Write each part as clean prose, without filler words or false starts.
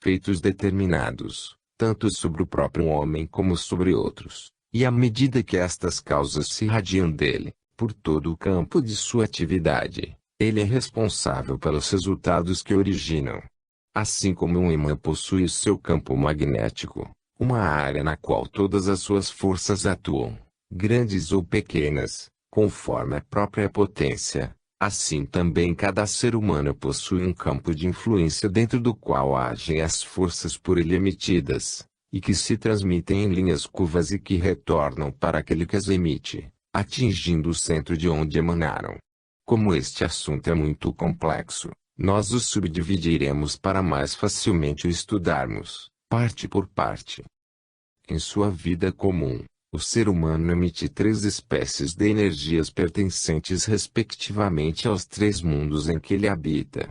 efeitos determinados, tanto sobre o próprio homem como sobre outros, e à medida que estas causas se irradiam dele, por todo o campo de sua atividade, ele é responsável pelos resultados que originam. Assim como um imã possui o seu campo magnético, uma área na qual todas as suas forças atuam, grandes ou pequenas, conforme a própria potência, assim também cada ser humano possui um campo de influência dentro do qual agem as forças por ele emitidas, e que se transmitem em linhas curvas e que retornam para aquele que as emite, atingindo o centro de onde emanaram. Como este assunto é muito complexo, nós o subdividiremos para mais facilmente o estudarmos, parte por parte. Em sua vida comum, o ser humano emite 3 espécies de energias pertencentes respectivamente aos 3 mundos em que ele habita.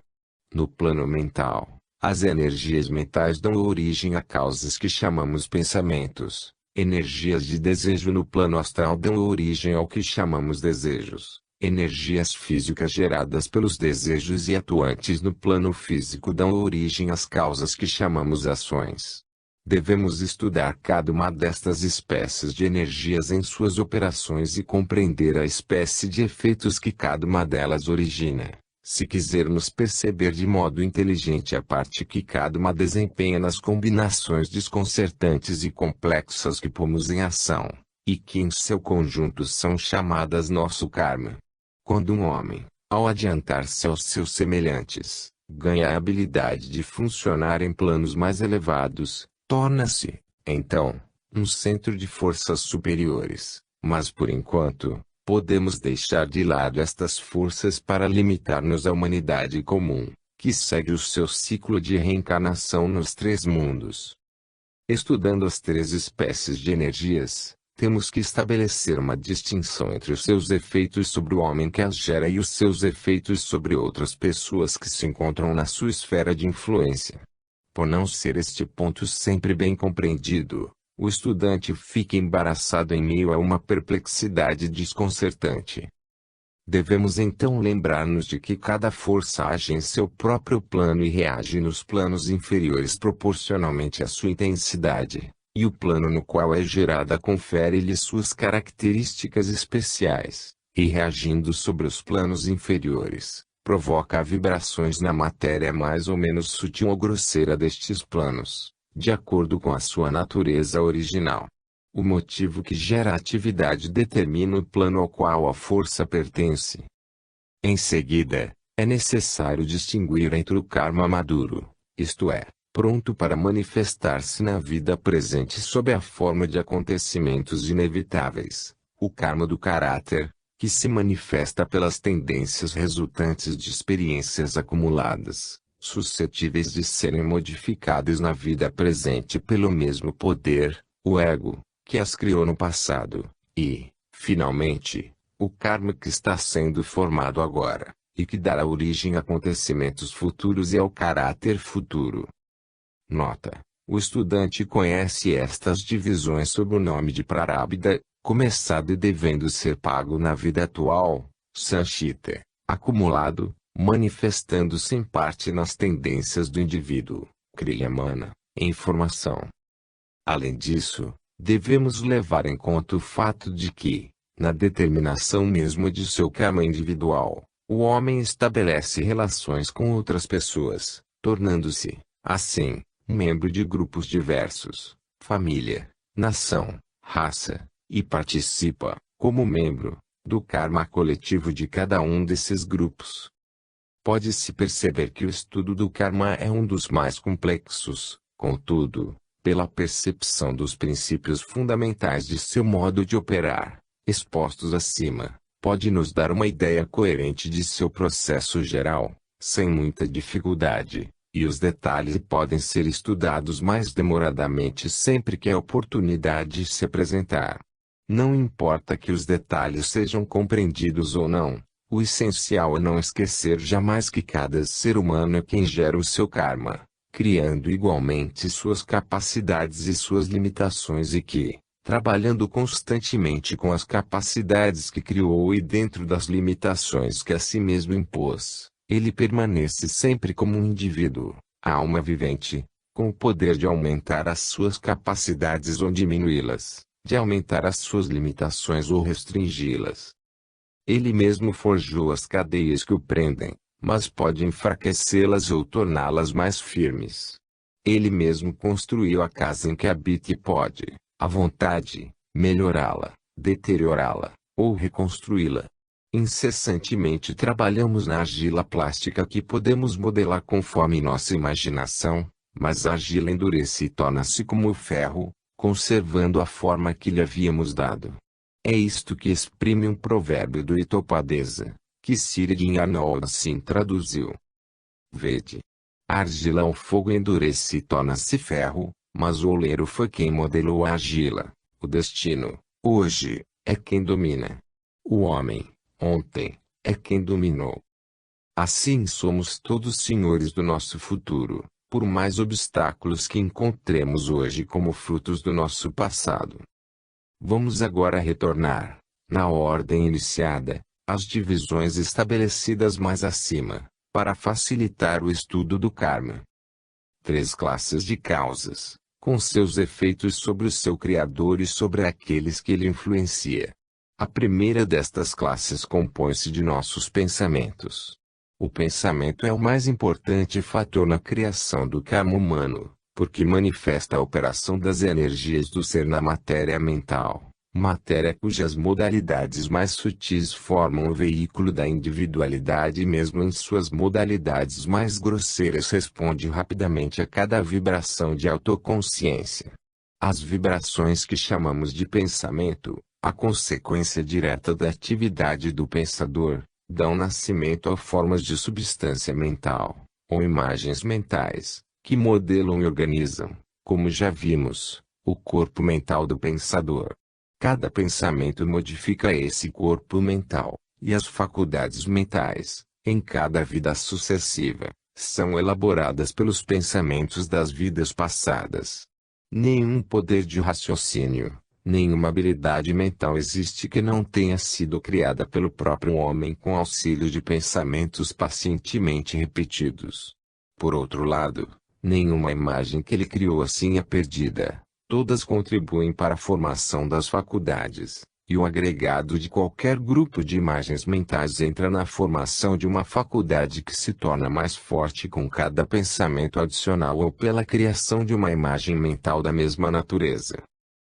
No plano mental, as energias mentais dão origem a causas que chamamos pensamentos. Energias de desejo no plano astral dão origem ao que chamamos desejos. Energias físicas geradas pelos desejos e atuantes no plano físico dão origem às causas que chamamos ações. Devemos estudar cada uma destas espécies de energias em suas operações e compreender a espécie de efeitos que cada uma delas origina, se quisermos perceber de modo inteligente a parte que cada uma desempenha nas combinações desconcertantes e complexas que pomos em ação, e que em seu conjunto são chamadas nosso karma. Quando um homem, ao adiantar-se aos seus semelhantes, ganha a habilidade de funcionar em planos mais elevados, torna-se, então, um centro de forças superiores. Mas por enquanto, podemos deixar de lado estas forças para limitar-nos à humanidade comum, que segue o seu ciclo de reencarnação nos 3 mundos. Estudando as 3 espécies de energias, temos que estabelecer uma distinção entre os seus efeitos sobre o homem que as gera e os seus efeitos sobre outras pessoas que se encontram na sua esfera de influência. Por não ser este ponto sempre bem compreendido, o estudante fica embaraçado em meio a uma perplexidade desconcertante. Devemos então lembrar-nos de que cada força age em seu próprio plano e reage nos planos inferiores proporcionalmente à sua intensidade. E o plano no qual é gerada confere-lhe suas características especiais, e reagindo sobre os planos inferiores, provoca vibrações na matéria mais ou menos sutil ou grosseira destes planos, de acordo com a sua natureza original. O motivo que gera a atividade determina o plano ao qual a força pertence. Em seguida, é necessário distinguir entre o karma maduro, isto é, pronto para manifestar-se na vida presente sob a forma de acontecimentos inevitáveis, o karma do caráter, que se manifesta pelas tendências resultantes de experiências acumuladas, suscetíveis de serem modificadas na vida presente pelo mesmo poder, o ego, que as criou no passado, e, finalmente, o karma que está sendo formado agora, e que dará origem a acontecimentos futuros e ao caráter futuro. Nota: o estudante conhece estas divisões sob o nome de prarabdha, começado e devendo ser pago na vida atual, sanchita, acumulado, manifestando-se em parte nas tendências do indivíduo, kriyamana, em formação. Além disso, devemos levar em conta o fato de que, na determinação mesmo de seu karma individual, o homem estabelece relações com outras pessoas, tornando-se, assim, membro de grupos diversos, família, nação, raça, e participa, como membro, do karma coletivo de cada um desses grupos. Pode-se perceber que o estudo do karma é um dos mais complexos, contudo, pela percepção dos princípios fundamentais de seu modo de operar, expostos acima, pode nos dar uma ideia coerente de seu processo geral, sem muita dificuldade. E os detalhes podem ser estudados mais demoradamente sempre que a oportunidade se apresentar. Não importa que os detalhes sejam compreendidos ou não, o essencial é não esquecer jamais que cada ser humano é quem gera o seu karma, criando igualmente suas capacidades e suas limitações e que, trabalhando constantemente com as capacidades que criou e dentro das limitações que a si mesmo impôs, ele permanece sempre como um indivíduo, alma vivente, com o poder de aumentar as suas capacidades ou diminuí-las, de aumentar as suas limitações ou restringi-las. Ele mesmo forjou as cadeias que o prendem, mas pode enfraquecê-las ou torná-las mais firmes. Ele mesmo construiu a casa em que habita e pode, à vontade, melhorá-la, deteriorá-la, ou reconstruí-la. Incessantemente trabalhamos na argila plástica que podemos modelar conforme nossa imaginação, mas a argila endurece e torna-se como o ferro, conservando a forma que lhe havíamos dado. É isto que exprime um provérbio do Hitopadesa, que Siri Arnold assim traduziu. Vede. A argila ao fogo endurece e torna-se ferro, mas o oleiro foi quem modelou a argila. O destino, hoje, é quem domina. O homem, ontem, é quem dominou. Assim somos todos senhores do nosso futuro, por mais obstáculos que encontremos hoje como frutos do nosso passado. Vamos agora retornar, na ordem iniciada, às divisões estabelecidas mais acima, para facilitar o estudo do karma. 3 classes de causas, com seus efeitos sobre o seu criador e sobre aqueles que ele influencia. A primeira destas classes compõe-se de nossos pensamentos. O pensamento é o mais importante fator na criação do karma humano, porque manifesta a operação das energias do ser na matéria mental, matéria cujas modalidades mais sutis formam o veículo da individualidade e mesmo em suas modalidades mais grosseiras responde rapidamente a cada vibração de autoconsciência. As vibrações que chamamos de pensamento, a consequência direta da atividade do pensador, dão nascimento a formas de substância mental, ou imagens mentais, que modelam e organizam, como já vimos, o corpo mental do pensador. Cada pensamento modifica esse corpo mental, e as faculdades mentais, em cada vida sucessiva, são elaboradas pelos pensamentos das vidas passadas. Nenhum poder de raciocínio, nenhuma habilidade mental existe que não tenha sido criada pelo próprio homem com auxílio de pensamentos pacientemente repetidos. Por outro lado, nenhuma imagem que ele criou assim é perdida. Todas contribuem para a formação das faculdades, e o agregado de qualquer grupo de imagens mentais entra na formação de uma faculdade que se torna mais forte com cada pensamento adicional ou pela criação de uma imagem mental da mesma natureza.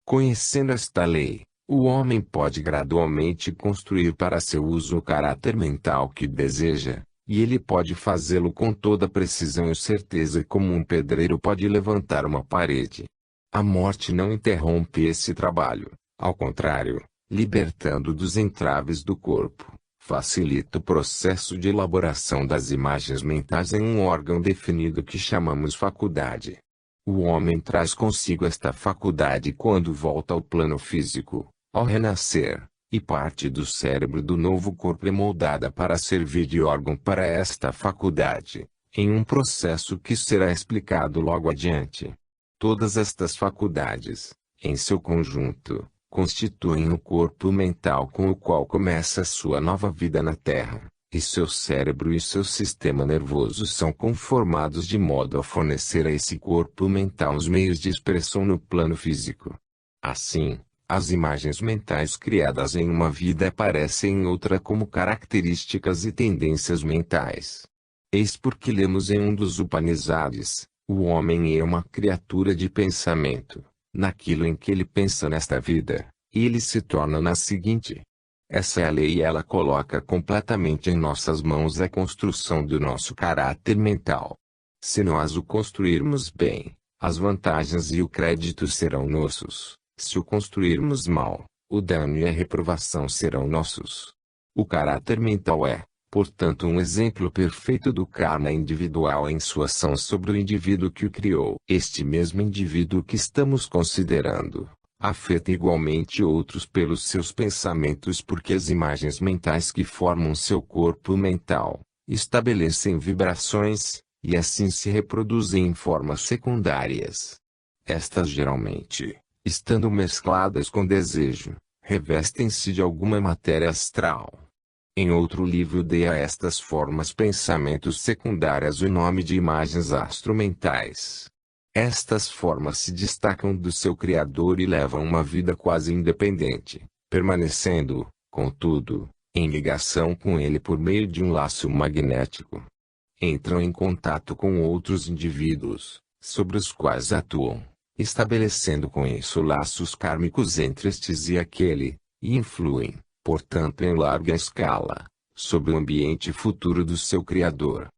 Conhecendo esta lei, o homem pode gradualmente construir para seu uso o caráter mental que deseja, e ele pode fazê-lo com toda precisão e certeza como um pedreiro pode levantar uma parede. A morte não interrompe esse trabalho, ao contrário, libertando dos entraves do corpo, facilita o processo de elaboração das imagens mentais em um órgão definido que chamamos faculdade. O homem traz consigo esta faculdade quando volta ao plano físico, ao renascer, e parte do cérebro do novo corpo é moldada para servir de órgão para esta faculdade, em um processo que será explicado logo adiante. Todas estas faculdades, em seu conjunto, constituem o corpo mental com o qual começa sua nova vida na Terra, e seu cérebro e seu sistema nervoso são conformados de modo a fornecer a esse corpo mental os meios de expressão no plano físico. Assim, as imagens mentais criadas em uma vida aparecem em outra como características e tendências mentais. Eis porque lemos em um dos Upanishads: o homem é uma criatura de pensamento. Naquilo em que ele pensa nesta vida, ele se torna na seguinte. Essa é a lei e ela coloca completamente em nossas mãos a construção do nosso caráter mental. Se nós o construirmos bem, as vantagens e o crédito serão nossos. Se o construirmos mal, o dano e a reprovação serão nossos. O caráter mental é, portanto, um exemplo perfeito do karma individual em sua ação sobre o indivíduo que o criou. Este mesmo indivíduo que estamos considerando, afeta igualmente outros pelos seus pensamentos porque as imagens mentais que formam seu corpo mental, estabelecem vibrações, e assim se reproduzem em formas secundárias. Estas geralmente, estando mescladas com desejo, revestem-se de alguma matéria astral. Em outro livro dei a estas formas pensamentos secundárias o nome de imagens astromentais. Estas formas se destacam do seu criador e levam uma vida quase independente, permanecendo, contudo, em ligação com ele por meio de um laço magnético. Entram em contato com outros indivíduos, sobre os quais atuam, estabelecendo com isso laços kármicos entre estes e aquele, e influem, portanto em larga escala, sobre o ambiente futuro do seu criador.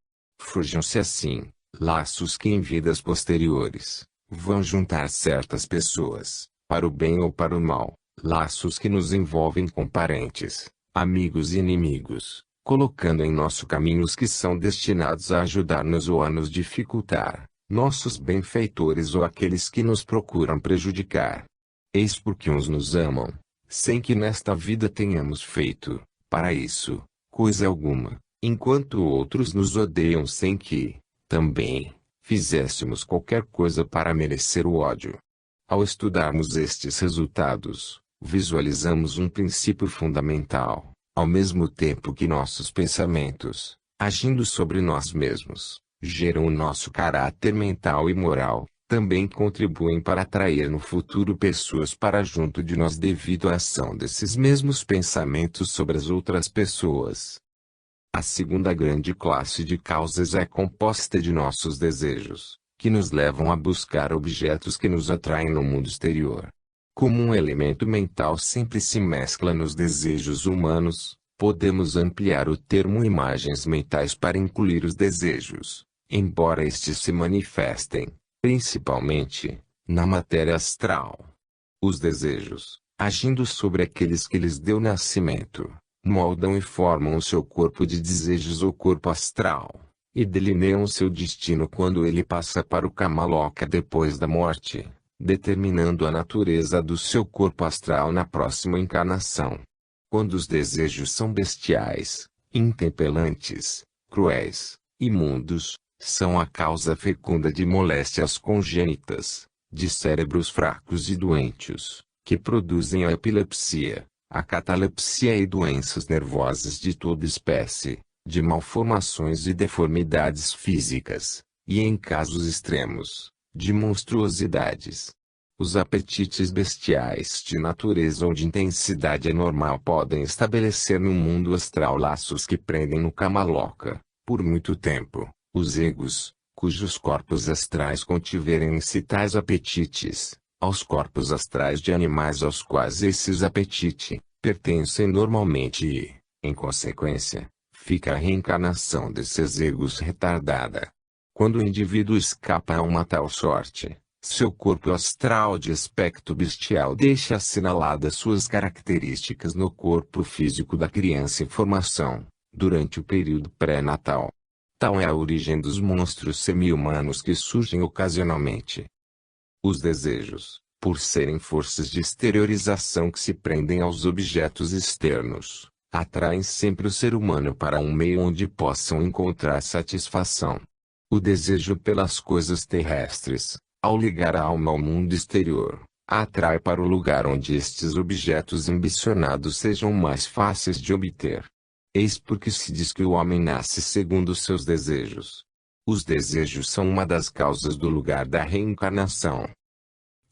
Forjam-se assim laços que em vidas posteriores, vão juntar certas pessoas, para o bem ou para o mal, laços que nos envolvem com parentes, amigos e inimigos, colocando em nosso caminho os que são destinados a ajudar-nos ou a nos dificultar, nossos benfeitores ou aqueles que nos procuram prejudicar. Eis porque uns nos amam, sem que nesta vida tenhamos feito, para isso, coisa alguma, enquanto outros nos odeiam sem que, também, fizéssemos qualquer coisa para merecer o ódio. Ao estudarmos estes resultados, visualizamos um princípio fundamental, ao mesmo tempo que nossos pensamentos, agindo sobre nós mesmos, geram o nosso caráter mental e moral, também contribuem para atrair no futuro pessoas para junto de nós devido à ação desses mesmos pensamentos sobre as outras pessoas. A segunda grande classe de causas é composta de nossos desejos, que nos levam a buscar objetos que nos atraem no mundo exterior. Como um elemento mental sempre se mescla nos desejos humanos, podemos ampliar o termo imagens mentais para incluir os desejos, embora estes se manifestem, principalmente, na matéria astral. Os desejos, agindo sobre aqueles que lhes deu nascimento, moldam e formam o seu corpo de desejos ou corpo astral, e delineiam seu destino quando ele passa para o Kamaloka depois da morte, determinando a natureza do seu corpo astral na próxima encarnação. Quando os desejos são bestiais, intemperantes, cruéis, imundos, são a causa fecunda de moléstias congênitas, de cérebros fracos e doentes, que produzem a epilepsia, a catalepsia e doenças nervosas de toda espécie, de malformações e deformidades físicas, e em casos extremos, de monstruosidades. Os apetites bestiais de natureza ou de intensidade anormal podem estabelecer no mundo astral laços que prendem no Kamaloka, por muito tempo, os egos, cujos corpos astrais contiverem em si tais apetites, aos corpos astrais de animais aos quais esses apetites pertencem normalmente e, em consequência, fica a reencarnação desses egos retardada. Quando o indivíduo escapa a uma tal sorte, seu corpo astral de aspecto bestial deixa assinaladas suas características no corpo físico da criança em formação, durante o período pré-natal. Tal é a origem dos monstros semi-humanos que surgem ocasionalmente. Os desejos, por serem forças de exteriorização que se prendem aos objetos externos, atraem sempre o ser humano para um meio onde possam encontrar satisfação. O desejo pelas coisas terrestres, ao ligar a alma ao mundo exterior, a atrai para o lugar onde estes objetos ambicionados sejam mais fáceis de obter. Eis porque se diz que o homem nasce segundo os seus desejos. Os desejos são uma das causas do lugar da reencarnação.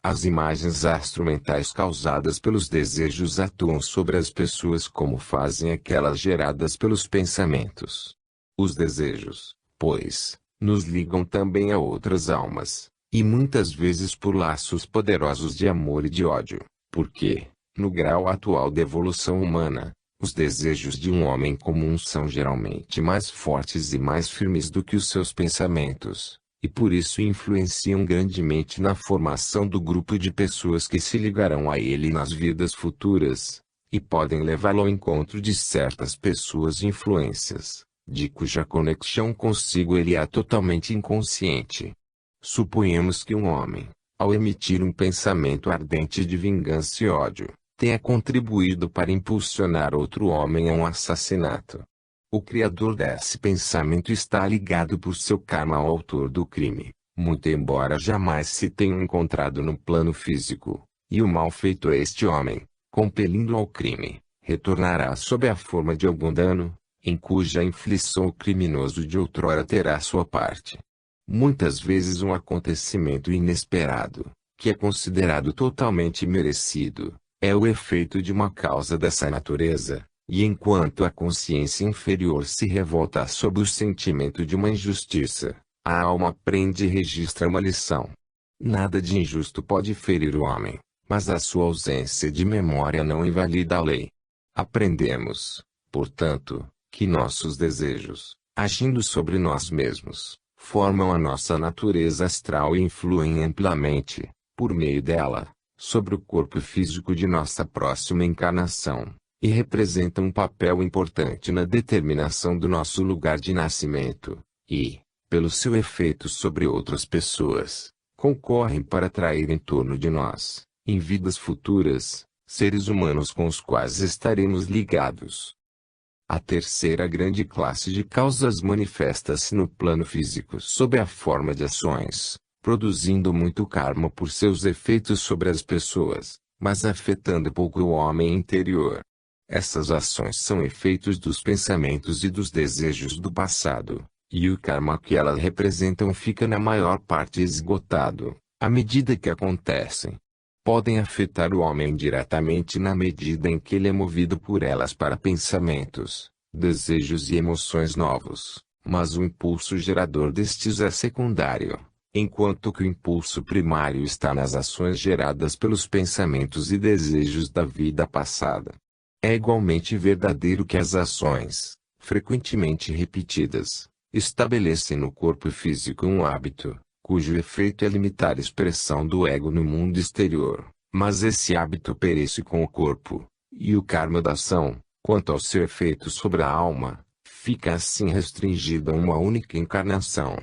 As imagens astromentais causadas pelos desejos atuam sobre as pessoas como fazem aquelas geradas pelos pensamentos. Os desejos, pois, nos ligam também a outras almas, e muitas vezes por laços poderosos de amor e de ódio, porque, no grau atual da evolução humana, os desejos de um homem comum são geralmente mais fortes e mais firmes do que os seus pensamentos, e por isso influenciam grandemente na formação do grupo de pessoas que se ligarão a ele nas vidas futuras, e podem levá-lo ao encontro de certas pessoas e influências, de cuja conexão consigo ele é totalmente inconsciente. Suponhamos que um homem, ao emitir um pensamento ardente de vingança e ódio, tenha contribuído para impulsionar outro homem a um assassinato. O criador desse pensamento está ligado por seu karma ao autor do crime, muito embora jamais se tenham encontrado no plano físico, e o mal feito a este homem, compelindo-o ao crime, retornará sob a forma de algum dano, em cuja inflição o criminoso de outrora terá sua parte. Muitas vezes um acontecimento inesperado, que é considerado totalmente merecido, é o efeito de uma causa dessa natureza, e enquanto a consciência inferior se revolta sob o sentimento de uma injustiça, a alma aprende e registra uma lição. Nada de injusto pode ferir o homem, mas a sua ausência de memória não invalida a lei. Aprendemos, portanto, que nossos desejos, agindo sobre nós mesmos, formam a nossa natureza astral e influem amplamente, por meio dela, sobre o corpo físico de nossa próxima encarnação, e representam um papel importante na determinação do nosso lugar de nascimento, e, pelo seu efeito sobre outras pessoas, concorrem para atrair em torno de nós, em vidas futuras, seres humanos com os quais estaremos ligados. A terceira grande classe de causas manifesta-se no plano físico sob a forma de ações, produzindo muito karma por seus efeitos sobre as pessoas, mas afetando pouco o homem interior. Essas ações são efeitos dos pensamentos e dos desejos do passado, e o karma que elas representam fica na maior parte esgotado, à medida que acontecem. Podem afetar o homem diretamente na medida em que ele é movido por elas para pensamentos, desejos e emoções novos, mas o impulso gerador destes é secundário, enquanto que o impulso primário está nas ações geradas pelos pensamentos e desejos da vida passada. É igualmente verdadeiro que as ações, frequentemente repetidas, estabelecem no corpo físico um hábito, cujo efeito é limitar a expressão do ego no mundo exterior, mas esse hábito perece com o corpo, e o karma da ação, quanto ao seu efeito sobre a alma, fica assim restringido a uma única encarnação.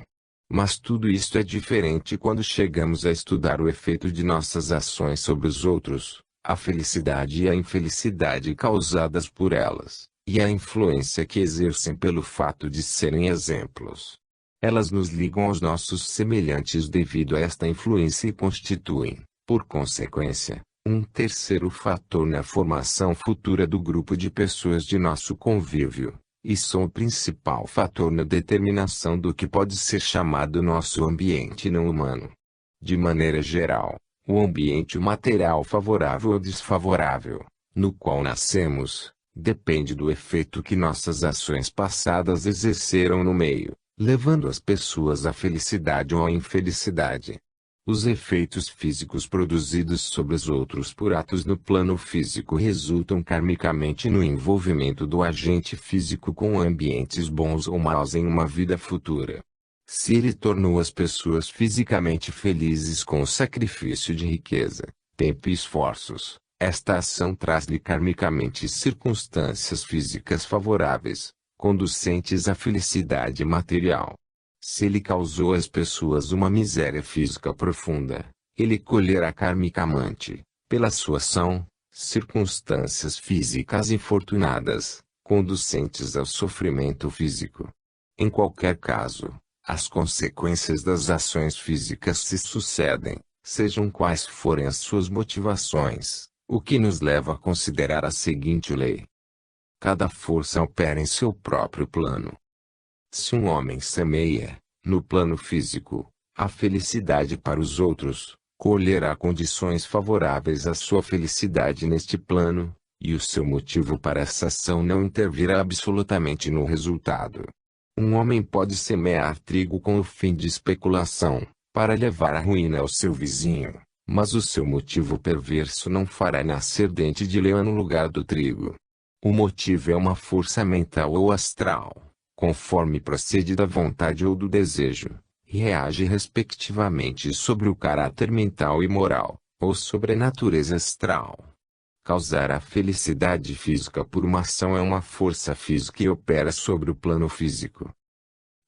Mas tudo isto é diferente quando chegamos a estudar o efeito de nossas ações sobre os outros, a felicidade e a infelicidade causadas por elas, e a influência que exercem pelo fato de serem exemplos. Elas nos ligam aos nossos semelhantes devido a esta influência e constituem, por consequência, um terceiro fator na formação futura do grupo de pessoas de nosso convívio, e são o principal fator na determinação do que pode ser chamado nosso ambiente não humano. De maneira geral, o ambiente material favorável ou desfavorável, no qual nascemos, depende do efeito que nossas ações passadas exerceram no meio, levando as pessoas à felicidade ou à infelicidade. Os efeitos físicos produzidos sobre os outros por atos no plano físico resultam karmicamente no envolvimento do agente físico com ambientes bons ou maus em uma vida futura. Se ele tornou as pessoas fisicamente felizes com o sacrifício de riqueza, tempo e esforços, esta ação traz-lhe karmicamente circunstâncias físicas favoráveis, conducentes à felicidade material. Se ele causou às pessoas uma miséria física profunda, ele colherá karmicamente, pela sua ação, circunstâncias físicas infortunadas, conducentes ao sofrimento físico. Em qualquer caso, as consequências das ações físicas se sucedem, sejam quais forem as suas motivações, o que nos leva a considerar a seguinte lei. Cada força opera em seu próprio plano. Se um homem semeia, no plano físico, a felicidade para os outros, colherá condições favoráveis à sua felicidade neste plano, e o seu motivo para essa ação não intervirá absolutamente no resultado. Um homem pode semear trigo com o fim de especulação, para levar a ruína ao seu vizinho, mas o seu motivo perverso não fará nascer dente de leão no lugar do trigo. O motivo é uma força mental ou astral, conforme procede da vontade ou do desejo, e reage respectivamente sobre o caráter mental e moral, ou sobre a natureza astral. Causar a felicidade física por uma ação é uma força física e opera sobre o plano físico.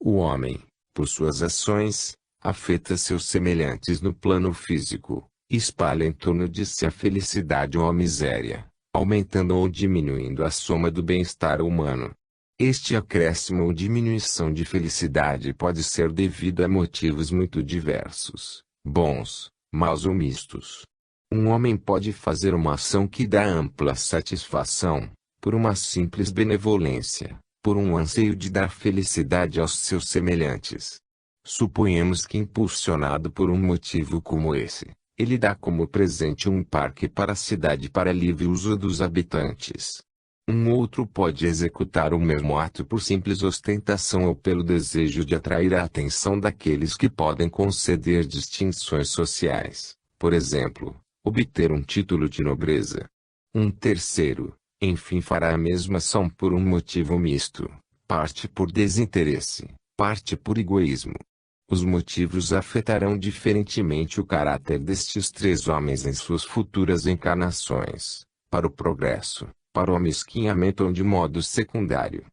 O homem, por suas ações, afeta seus semelhantes no plano físico, e espalha em torno de si a felicidade ou a miséria, aumentando ou diminuindo a soma do bem-estar humano. Este acréscimo ou diminuição de felicidade pode ser devido a motivos muito diversos, bons, maus ou mistos. Um homem pode fazer uma ação que dá ampla satisfação, por uma simples benevolência, por um anseio de dar felicidade aos seus semelhantes. Suponhamos que, impulsionado por um motivo como esse, ele dá como presente um parque para a cidade para livre uso dos habitantes. Um outro pode executar o mesmo ato por simples ostentação ou pelo desejo de atrair a atenção daqueles que podem conceder distinções sociais, por exemplo, obter um título de nobreza. Um terceiro, enfim, fará a mesma ação por um motivo misto, parte por desinteresse, parte por egoísmo. Os motivos afetarão diferentemente o caráter destes três homens em suas futuras encarnações, para o progresso, para o amesquinhamento ou de modo secundário.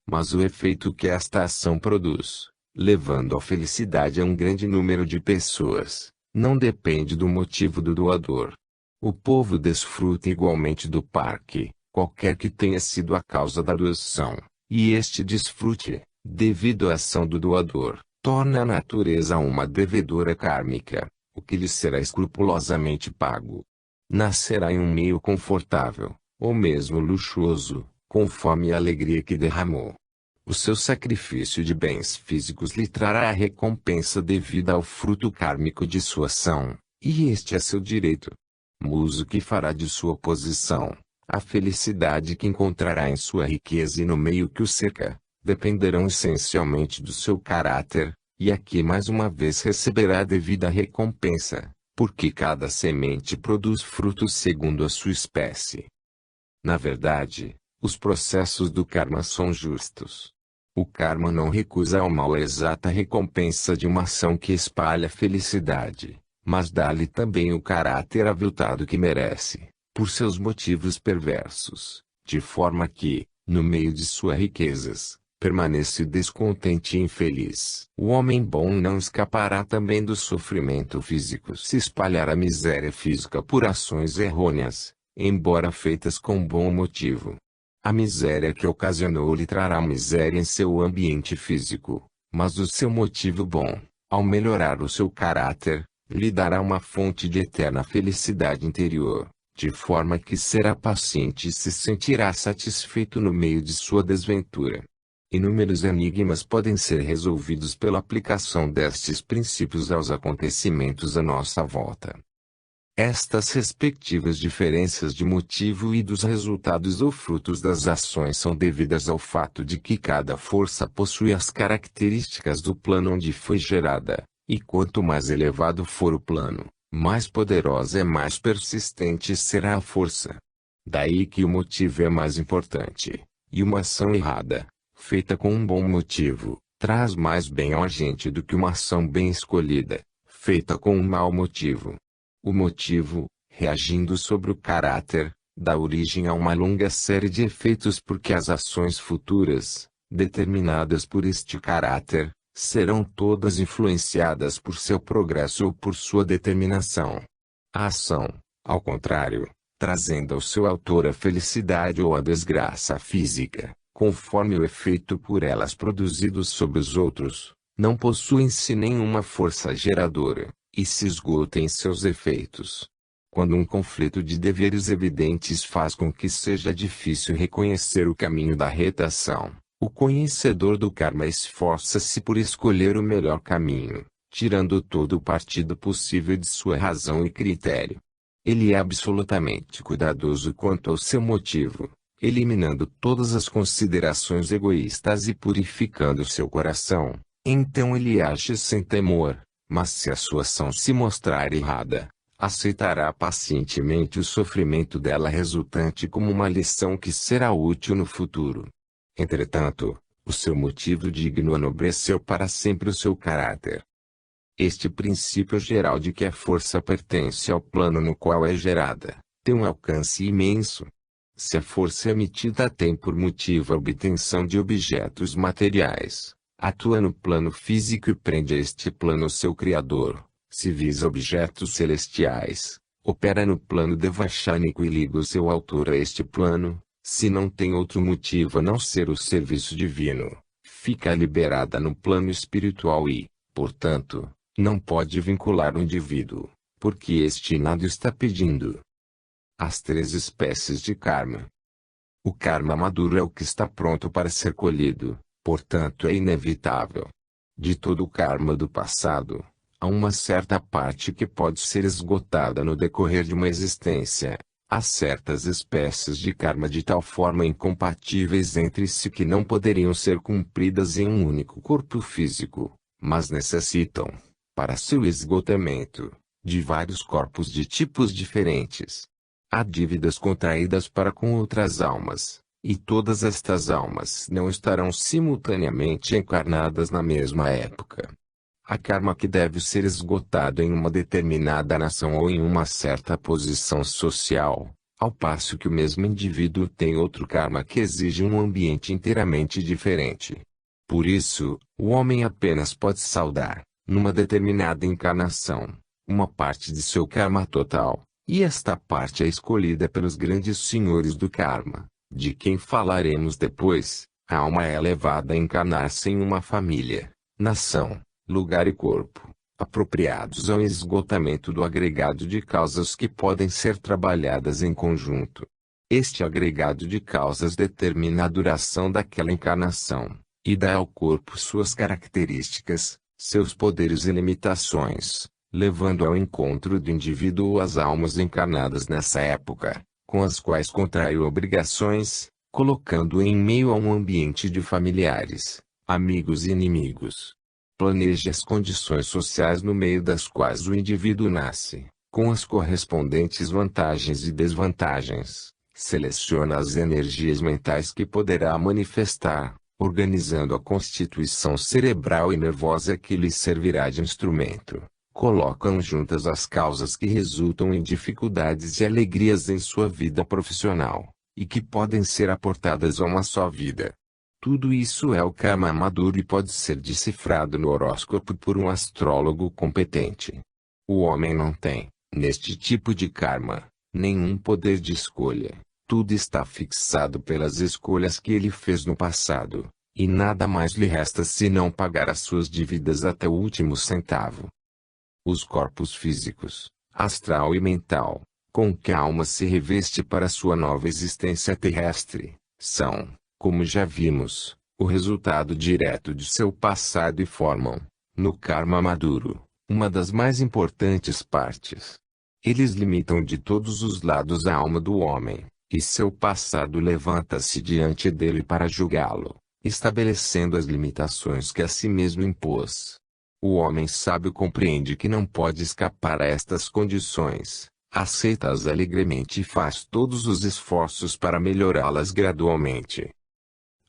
Mas o efeito que esta ação produz, levando à felicidade a um grande número de pessoas, não depende do motivo do doador. O povo desfruta igualmente do parque, qualquer que tenha sido a causa da doação, e este desfrute, devido à ação do doador, torna a natureza uma devedora kármica, o que lhe será escrupulosamente pago. Nascerá em um meio confortável, ou mesmo luxuoso, conforme a alegria que derramou. O seu sacrifício de bens físicos lhe trará a recompensa devida ao fruto kármico de sua ação, e este é seu direito. Mas o que fará de sua posição, a felicidade que encontrará em sua riqueza e no meio que o cerca, dependerão essencialmente do seu caráter, e aqui mais uma vez receberá a devida recompensa, porque cada semente produz frutos segundo a sua espécie. Na verdade, os processos do karma são justos. O karma não recusa ao mal a exata recompensa de uma ação que espalha felicidade, mas dá-lhe também o caráter aviltado que merece, por seus motivos perversos, de forma que, no meio de suas riquezas, permanece descontente e infeliz. O homem bom não escapará também do sofrimento físico se espalhar a miséria física por ações errôneas, embora feitas com bom motivo. A miséria que ocasionou lhe trará miséria em seu ambiente físico, mas o seu motivo bom, ao melhorar o seu caráter, lhe dará uma fonte de eterna felicidade interior, de forma que será paciente e se sentirá satisfeito no meio de sua desventura. Inúmeros enigmas podem ser resolvidos pela aplicação destes princípios aos acontecimentos à nossa volta. Estas respectivas diferenças de motivo e dos resultados ou frutos das ações são devidas ao fato de que cada força possui as características do plano onde foi gerada, e quanto mais elevado for o plano, mais poderosa e mais persistente será a força. Daí que o motivo é mais importante, e uma ação errada, feita com um bom motivo, traz mais bem ao agente do que uma ação bem escolhida, feita com um mau motivo. O motivo, reagindo sobre o caráter, dá origem a uma longa série de efeitos porque as ações futuras, determinadas por este caráter, serão todas influenciadas por seu progresso ou por sua determinação. A ação, ao contrário, trazendo ao seu autor a felicidade ou a desgraça física, conforme o efeito por elas produzido sobre os outros, não possui em si nenhuma força geradora, e se esgota em seus efeitos. Quando um conflito de deveres evidentes faz com que seja difícil reconhecer o caminho da retação, o conhecedor do karma esforça-se por escolher o melhor caminho, tirando todo o partido possível de sua razão e critério. Ele é absolutamente cuidadoso quanto ao seu motivo, eliminando todas as considerações egoístas e purificando seu coração. Então ele age sem temor, mas se a sua ação se mostrar errada, aceitará pacientemente o sofrimento dela resultante como uma lição que será útil no futuro. Entretanto, o seu motivo digno enobreceu para sempre o seu caráter. Este princípio geral de que a força pertence ao plano no qual é gerada, tem um alcance imenso. Se a força emitida tem por motivo a obtenção de objetos materiais, atua no plano físico e prende a este plano seu Criador. Se visa objetos celestiais, opera no plano devachânico e liga o seu autor a este plano. Se não tem outro motivo a não ser o serviço divino, fica liberada no plano espiritual e, portanto, não pode vincular o indivíduo, porque este nada está pedindo. As três espécies de karma. O karma maduro é o que está pronto para ser colhido, portanto é inevitável. De todo o karma do passado, há uma certa parte que pode ser esgotada no decorrer de uma existência. Há certas espécies de karma de tal forma incompatíveis entre si que não poderiam ser cumpridas em um único corpo físico, mas necessitam, para seu esgotamento, de vários corpos de tipos diferentes. Há dívidas contraídas para com outras almas, e todas estas almas não estarão simultaneamente encarnadas na mesma época. Há karma que deve ser esgotado em uma determinada nação ou em uma certa posição social, ao passo que o mesmo indivíduo tem outro karma que exige um ambiente inteiramente diferente. Por isso, o homem apenas pode saldar, numa determinada encarnação, uma parte de seu karma total, e esta parte é escolhida pelos grandes senhores do karma, de quem falaremos depois. A alma é levada a encarnar-se em uma família, nação, lugar e corpo, apropriados ao esgotamento do agregado de causas que podem ser trabalhadas em conjunto. Este agregado de causas determina a duração daquela encarnação, e dá ao corpo suas características, seus poderes e limitações, levando ao encontro do indivíduo as almas encarnadas nessa época, com as quais contraiu obrigações, colocando-o em meio a um ambiente de familiares, amigos e inimigos. Planeje as condições sociais no meio das quais o indivíduo nasce, com as correspondentes vantagens e desvantagens. Seleciona as energias mentais que poderá manifestar, organizando a constituição cerebral e nervosa que lhe servirá de instrumento. Colocam juntas as causas que resultam em dificuldades e alegrias em sua vida profissional, e que podem ser aportadas a uma só vida. Tudo isso é o karma maduro e pode ser decifrado no horóscopo por um astrólogo competente. O homem não tem, neste tipo de karma, nenhum poder de escolha. Tudo está fixado pelas escolhas que ele fez no passado, e nada mais lhe resta senão pagar as suas dívidas até o último centavo. Os corpos físicos, astral e mental, com que a alma se reveste para sua nova existência terrestre, são, como já vimos, o resultado direto de seu passado e formam, no karma maduro, uma das mais importantes partes. Eles limitam de todos os lados a alma do homem, e seu passado levanta-se diante dele para julgá-lo, estabelecendo as limitações que a si mesmo impôs. O homem sábio compreende que não pode escapar a estas condições, aceita-as alegremente e faz todos os esforços para melhorá-las gradualmente.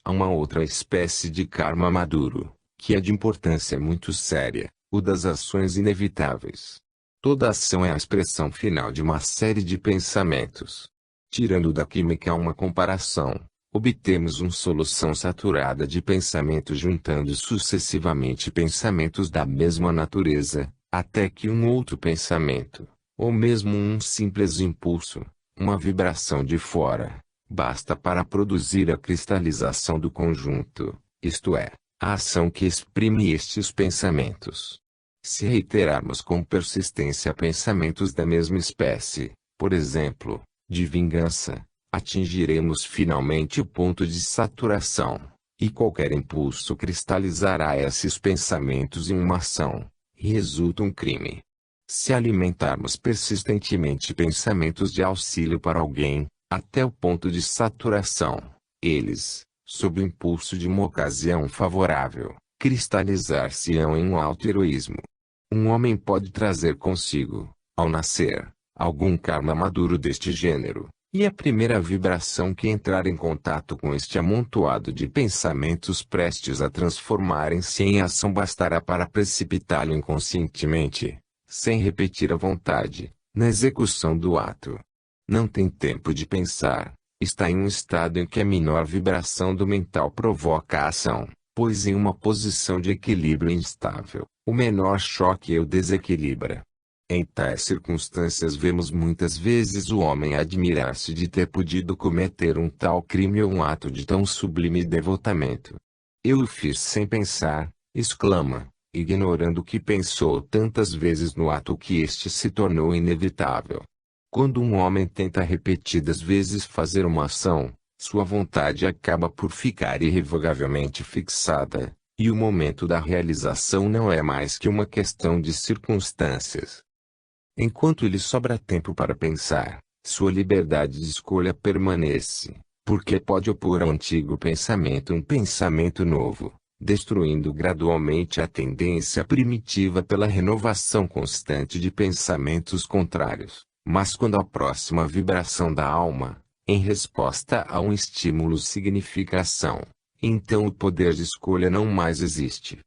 Há uma outra espécie de karma maduro, que é de importância muito séria, o das ações inevitáveis. Toda ação é a expressão final de uma série de pensamentos. Tirando da química uma comparação, obtemos uma solução saturada de pensamentos juntando sucessivamente pensamentos da mesma natureza, até que um outro pensamento, ou mesmo um simples impulso, uma vibração de fora, basta para produzir a cristalização do conjunto, isto é, a ação que exprime estes pensamentos. Se reiterarmos com persistência pensamentos da mesma espécie, por exemplo, de vingança, atingiremos finalmente o ponto de saturação, e qualquer impulso cristalizará esses pensamentos em uma ação, e resulta um crime. Se alimentarmos persistentemente pensamentos de auxílio para alguém, até o ponto de saturação, eles, sob o impulso de uma ocasião favorável, cristalizar-se-ão em um alto heroísmo. Um homem pode trazer consigo, ao nascer, algum karma maduro deste gênero, e a primeira vibração que entrar em contato com este amontoado de pensamentos prestes a transformarem-se em ação bastará para precipitá-lo inconscientemente, sem repetir a vontade, na execução do ato. Não tem tempo de pensar, está em um estado em que a menor vibração do mental provoca a ação, pois em uma posição de equilíbrio instável, o menor choque o desequilibra. Em tais circunstâncias vemos muitas vezes o homem admirar-se de ter podido cometer um tal crime ou um ato de tão sublime devotamento. Eu o fiz sem pensar, exclama, ignorando que pensou tantas vezes no ato que este se tornou inevitável. Quando um homem tenta repetidas vezes fazer uma ação, sua vontade acaba por ficar irrevogavelmente fixada, E o momento da realização não é mais que uma questão de circunstâncias. Enquanto lhe sobra tempo para pensar, sua liberdade de escolha permanece, porque pode opor ao antigo pensamento um pensamento novo, destruindo gradualmente a tendência primitiva pela renovação constante de pensamentos contrários. Mas quando a próxima vibração da alma, em resposta a um estímulo significa ação, então o poder de escolha não mais existe.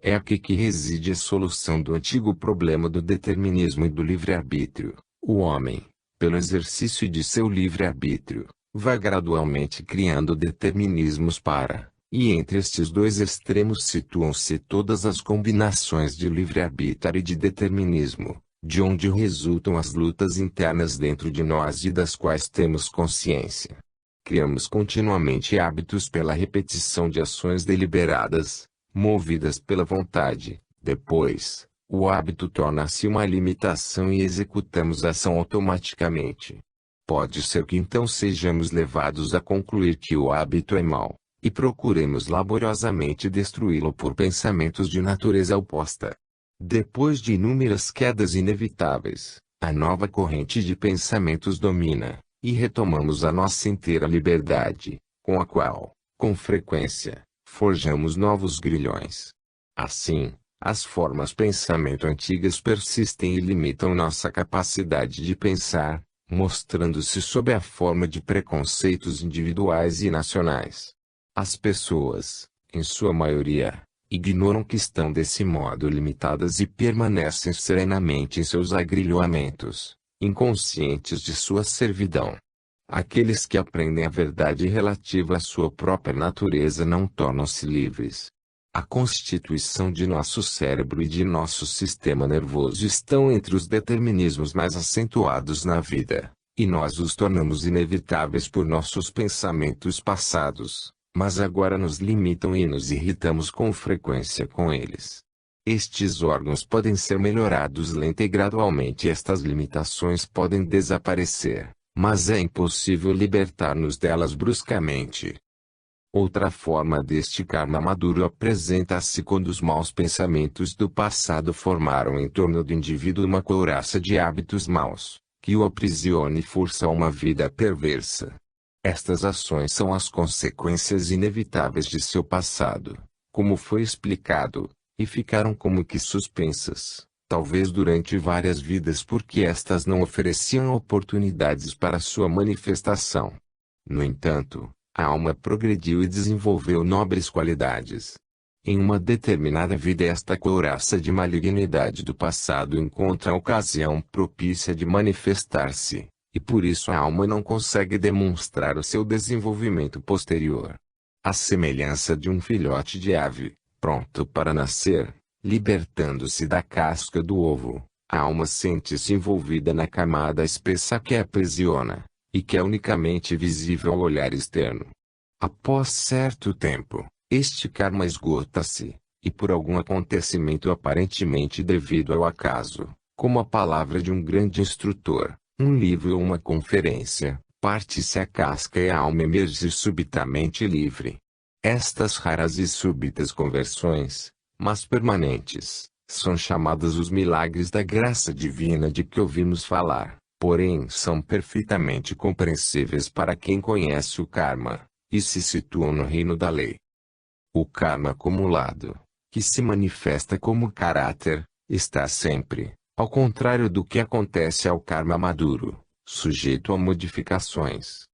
É aqui que reside a solução do antigo problema do determinismo e do livre-arbítrio. O homem, pelo exercício de seu livre-arbítrio, vai gradualmente criando determinismos para, e entre estes dois extremos situam-se todas as combinações de livre-arbítrio e de determinismo, de onde resultam as lutas internas dentro de nós e das quais temos consciência. Criamos continuamente hábitos pela repetição de ações deliberadas, movidas pela vontade. Depois, o hábito torna-se uma limitação e executamos a ação automaticamente. Pode ser que então sejamos levados a concluir que o hábito é mau, e procuremos laboriosamente destruí-lo por pensamentos de natureza oposta. Depois de inúmeras quedas inevitáveis, a nova corrente de pensamentos domina, e retomamos a nossa inteira liberdade, com a qual, com frequência, forjamos novos grilhões. Assim, as formas pensamento antigas persistem e limitam nossa capacidade de pensar, mostrando-se sob a forma de preconceitos individuais e nacionais. As pessoas, em sua maioria, ignoram que estão desse modo limitadas e permanecem serenamente em seus agrilhoamentos, inconscientes de sua servidão. Aqueles que aprendem a verdade relativa à sua própria natureza não tornam-se livres. A constituição de nosso cérebro e de nosso sistema nervoso estão entre os determinismos mais acentuados na vida, e nós os tornamos inevitáveis por nossos pensamentos passados, mas agora nos limitam e nos irritamos com frequência com eles. Estes órgãos podem ser melhorados lenta e gradualmente estas limitações podem desaparecer, mas é impossível libertar-nos delas bruscamente. Outra forma deste karma maduro apresenta-se quando os maus pensamentos do passado formaram em torno do indivíduo uma couraça de hábitos maus, que o aprisiona e força a uma vida perversa. Estas ações são as consequências inevitáveis de seu passado, como foi explicado, e ficaram como que suspensas, talvez durante várias vidas porque estas não ofereciam oportunidades para sua manifestação. No entanto, a alma progrediu e desenvolveu nobres qualidades. Em uma determinada vida esta couraça de malignidade do passado encontra a ocasião propícia de manifestar-se, e por isso a alma não consegue demonstrar o seu desenvolvimento posterior. À semelhança de um filhote de ave, pronto para nascer, libertando-se da casca do ovo, a alma sente-se envolvida na camada espessa que a aprisiona, e que é unicamente visível ao olhar externo. Após certo tempo, este karma esgota-se, e por algum acontecimento aparentemente devido ao acaso, como a palavra de um grande instrutor, um livro ou uma conferência, parte-se a casca e a alma emerge subitamente livre. Estas raras e súbitas conversões, mas permanentes, são chamadas os milagres da graça divina de que ouvimos falar. Porém são perfeitamente compreensíveis para quem conhece o karma, e se situam no reino da lei. O karma acumulado, que se manifesta como caráter, está sempre, ao contrário do que acontece ao karma maduro, sujeito a modificações.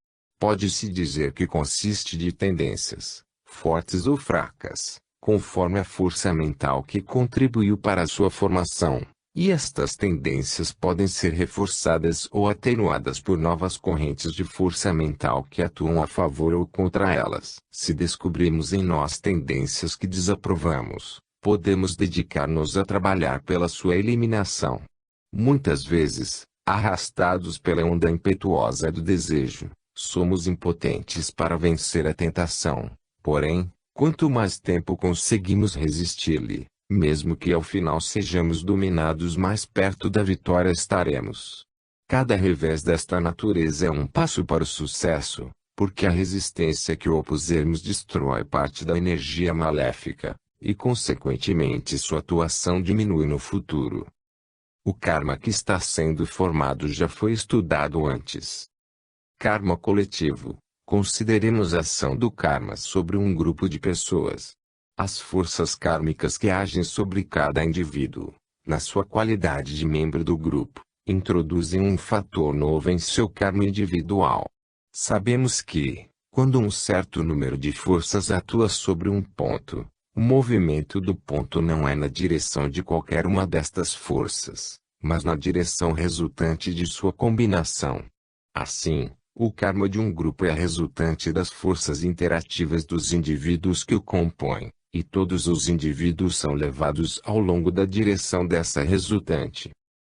Pode-se dizer que consiste de tendências, fortes ou fracas, conforme a força mental que contribuiu para a sua formação. E estas tendências podem ser reforçadas ou atenuadas por novas correntes de força mental que atuam a favor ou contra elas. Se descobrimos em nós tendências que desaprovamos, podemos dedicar-nos a trabalhar pela sua eliminação. Muitas vezes, arrastados pela onda impetuosa do desejo, somos impotentes para vencer a tentação. Porém, quanto mais tempo conseguimos resistir-lhe, mesmo que ao final sejamos dominados, mais perto da vitória estaremos. Cada revés desta natureza é um passo para o sucesso, porque a resistência que opusermos destrói parte da energia maléfica, e consequentemente sua atuação diminui no futuro. O karma que está sendo formado já foi estudado antes. Karma coletivo. Consideremos a ação do karma sobre um grupo de pessoas. As forças kármicas que agem sobre cada indivíduo, na sua qualidade de membro do grupo, introduzem um fator novo em seu karma individual. Sabemos que, quando um certo número de forças atua sobre um ponto, o movimento do ponto não é na direção de qualquer uma destas forças, mas na direção resultante de sua combinação. Assim, o karma de um grupo é resultante das forças interativas dos indivíduos que o compõem, e todos os indivíduos são levados ao longo da direção dessa resultante.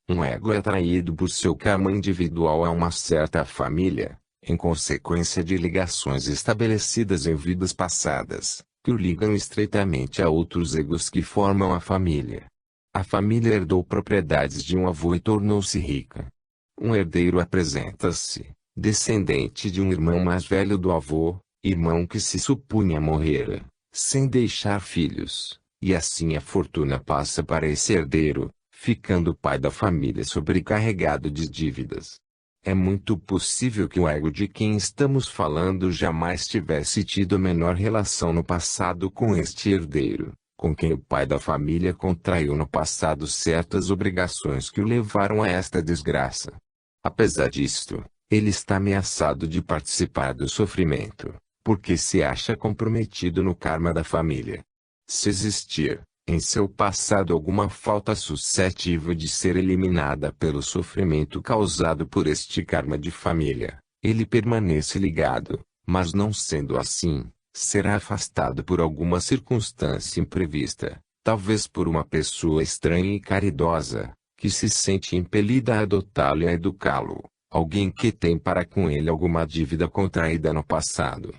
Um ego é atraído por seu karma individual a uma certa família, em consequência de ligações estabelecidas em vidas passadas, que o ligam estreitamente a outros egos que formam a família. A família herdou propriedades de um avô e tornou-se rica. Um herdeiro apresenta-se, descendente de um irmão mais velho do avô, irmão que se supunha morrera, sem deixar filhos, e assim a fortuna passa para esse herdeiro, ficando o pai da família sobrecarregado de dívidas. É muito possível que o ego de quem estamos falando jamais tivesse tido a menor relação no passado com este herdeiro, com quem o pai da família contraiu no passado certas obrigações que o levaram a esta desgraça. Apesar disto, ele está ameaçado de participar do sofrimento, porque se acha comprometido no karma da família. Se existir, em seu passado alguma falta suscetível de ser eliminada pelo sofrimento causado por este karma de família, ele permanece ligado, mas não sendo assim, será afastado por alguma circunstância imprevista, talvez por uma pessoa estranha e caridosa, que se sente impelida a adotá-lo e a educá-lo, alguém que tem para com ele alguma dívida contraída no passado.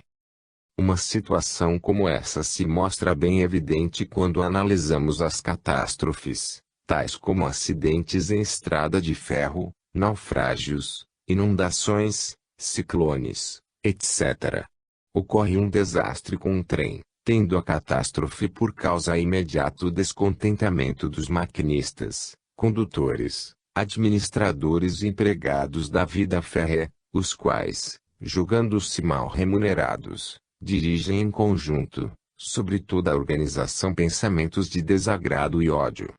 Uma situação como essa se mostra bem evidente quando analisamos as catástrofes, tais como acidentes em estrada de ferro, naufrágios, inundações, ciclones, etc. Ocorre um desastre com um trem, tendo a catástrofe por causa imediato descontentamento dos maquinistas, condutores, administradores e empregados da vida férrea, os quais, julgando-se mal remunerados, dirigem em conjunto, sobre toda a organização pensamentos de desagrado e ódio.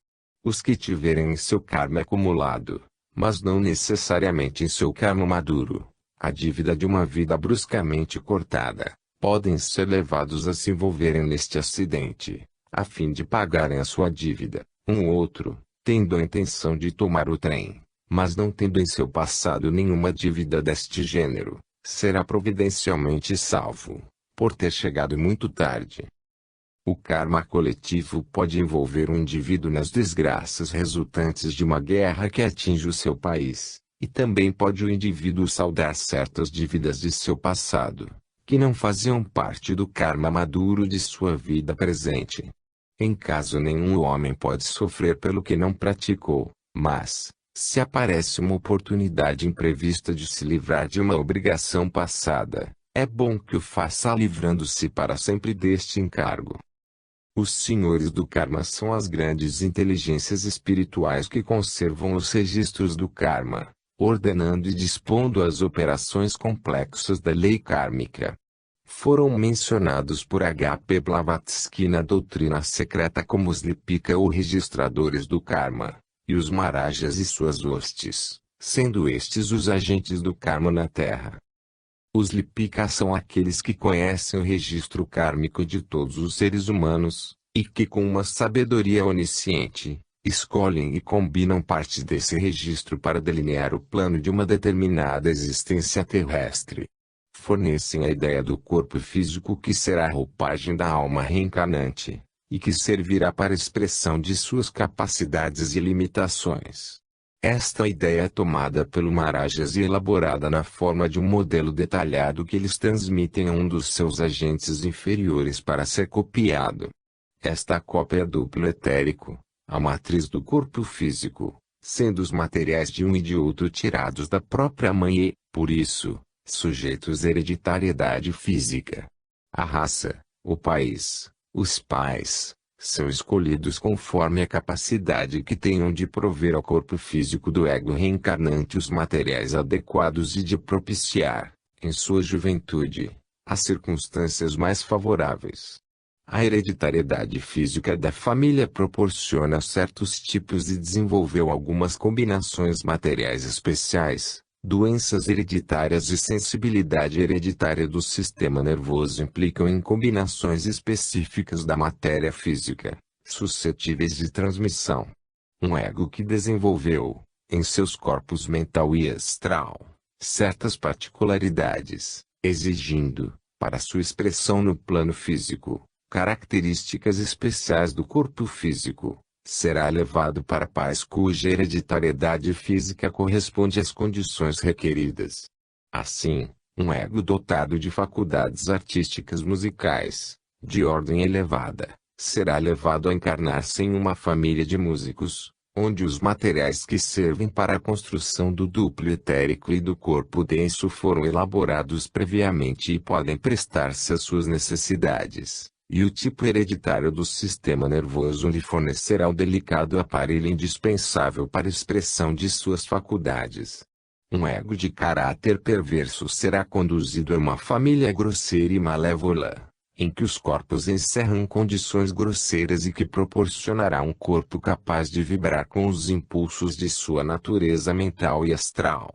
Os que tiverem em seu karma acumulado, mas não necessariamente em seu karma maduro, a dívida de uma vida bruscamente cortada, podem ser levados a se envolverem neste acidente, a fim de pagarem a sua dívida. Um outro, tendo a intenção de tomar o trem, mas não tendo em seu passado nenhuma dívida deste gênero, será providencialmente salvo, por ter chegado muito tarde. O karma coletivo pode envolver um indivíduo nas desgraças resultantes de uma guerra que atinge o seu país, e também pode o indivíduo saldar certas dívidas de seu passado, que não faziam parte do karma maduro de sua vida presente. Em caso nenhum o homem pode sofrer pelo que não praticou, mas, se aparece uma oportunidade imprevista de se livrar de uma obrigação passada, é bom que o faça livrando-se para sempre deste encargo. Os senhores do karma são as grandes inteligências espirituais que conservam os registros do karma, ordenando e dispondo as operações complexas da lei kármica. Foram mencionados por H. P. Blavatsky na doutrina secreta como os Lipika ou registradores do karma, e os Maharajas e suas hostes, sendo estes os agentes do karma na Terra. Os Lipika são aqueles que conhecem o registro kármico de todos os seres humanos, e que com uma sabedoria onisciente, escolhem e combinam partes desse registro para delinear o plano de uma determinada existência terrestre. Fornecem a ideia do corpo físico que será a roupagem da alma reencarnante, e que servirá para expressão de suas capacidades e limitações. Esta ideia é tomada pelo Maharajas e elaborada na forma de um modelo detalhado que eles transmitem a um dos seus agentes inferiores para ser copiado. Esta cópia é duplo etérico, a matriz do corpo físico, sendo os materiais de um e de outro tirados da própria mãe e, por isso, sujeitos à hereditariedade física. A raça, o país, os pais, são escolhidos conforme a capacidade que tenham de prover ao corpo físico do ego reencarnante os materiais adequados e de propiciar, em sua juventude, as circunstâncias mais favoráveis. A hereditariedade física da família proporciona certos tipos e desenvolveu algumas combinações materiais especiais. Doenças hereditárias e sensibilidade hereditária do sistema nervoso implicam em combinações específicas da matéria física, suscetíveis de transmissão. Um ego que desenvolveu, em seus corpos mental e astral, certas particularidades, exigindo, para sua expressão no plano físico, características especiais do corpo físico, será levado para pais cuja hereditariedade física corresponde às condições requeridas. Assim, um ego dotado de faculdades artísticas musicais, de ordem elevada, será levado a encarnar-se em uma família de músicos, onde os materiais que servem para a construção do duplo etérico e do corpo denso foram elaborados previamente e podem prestar-se às suas necessidades. E o tipo hereditário do sistema nervoso lhe fornecerá o delicado aparelho indispensável para a expressão de suas faculdades. Um ego de caráter perverso será conduzido a uma família grosseira e malévola, em que os corpos encerram condições grosseiras e que proporcionará um corpo capaz de vibrar com os impulsos de sua natureza mental e astral.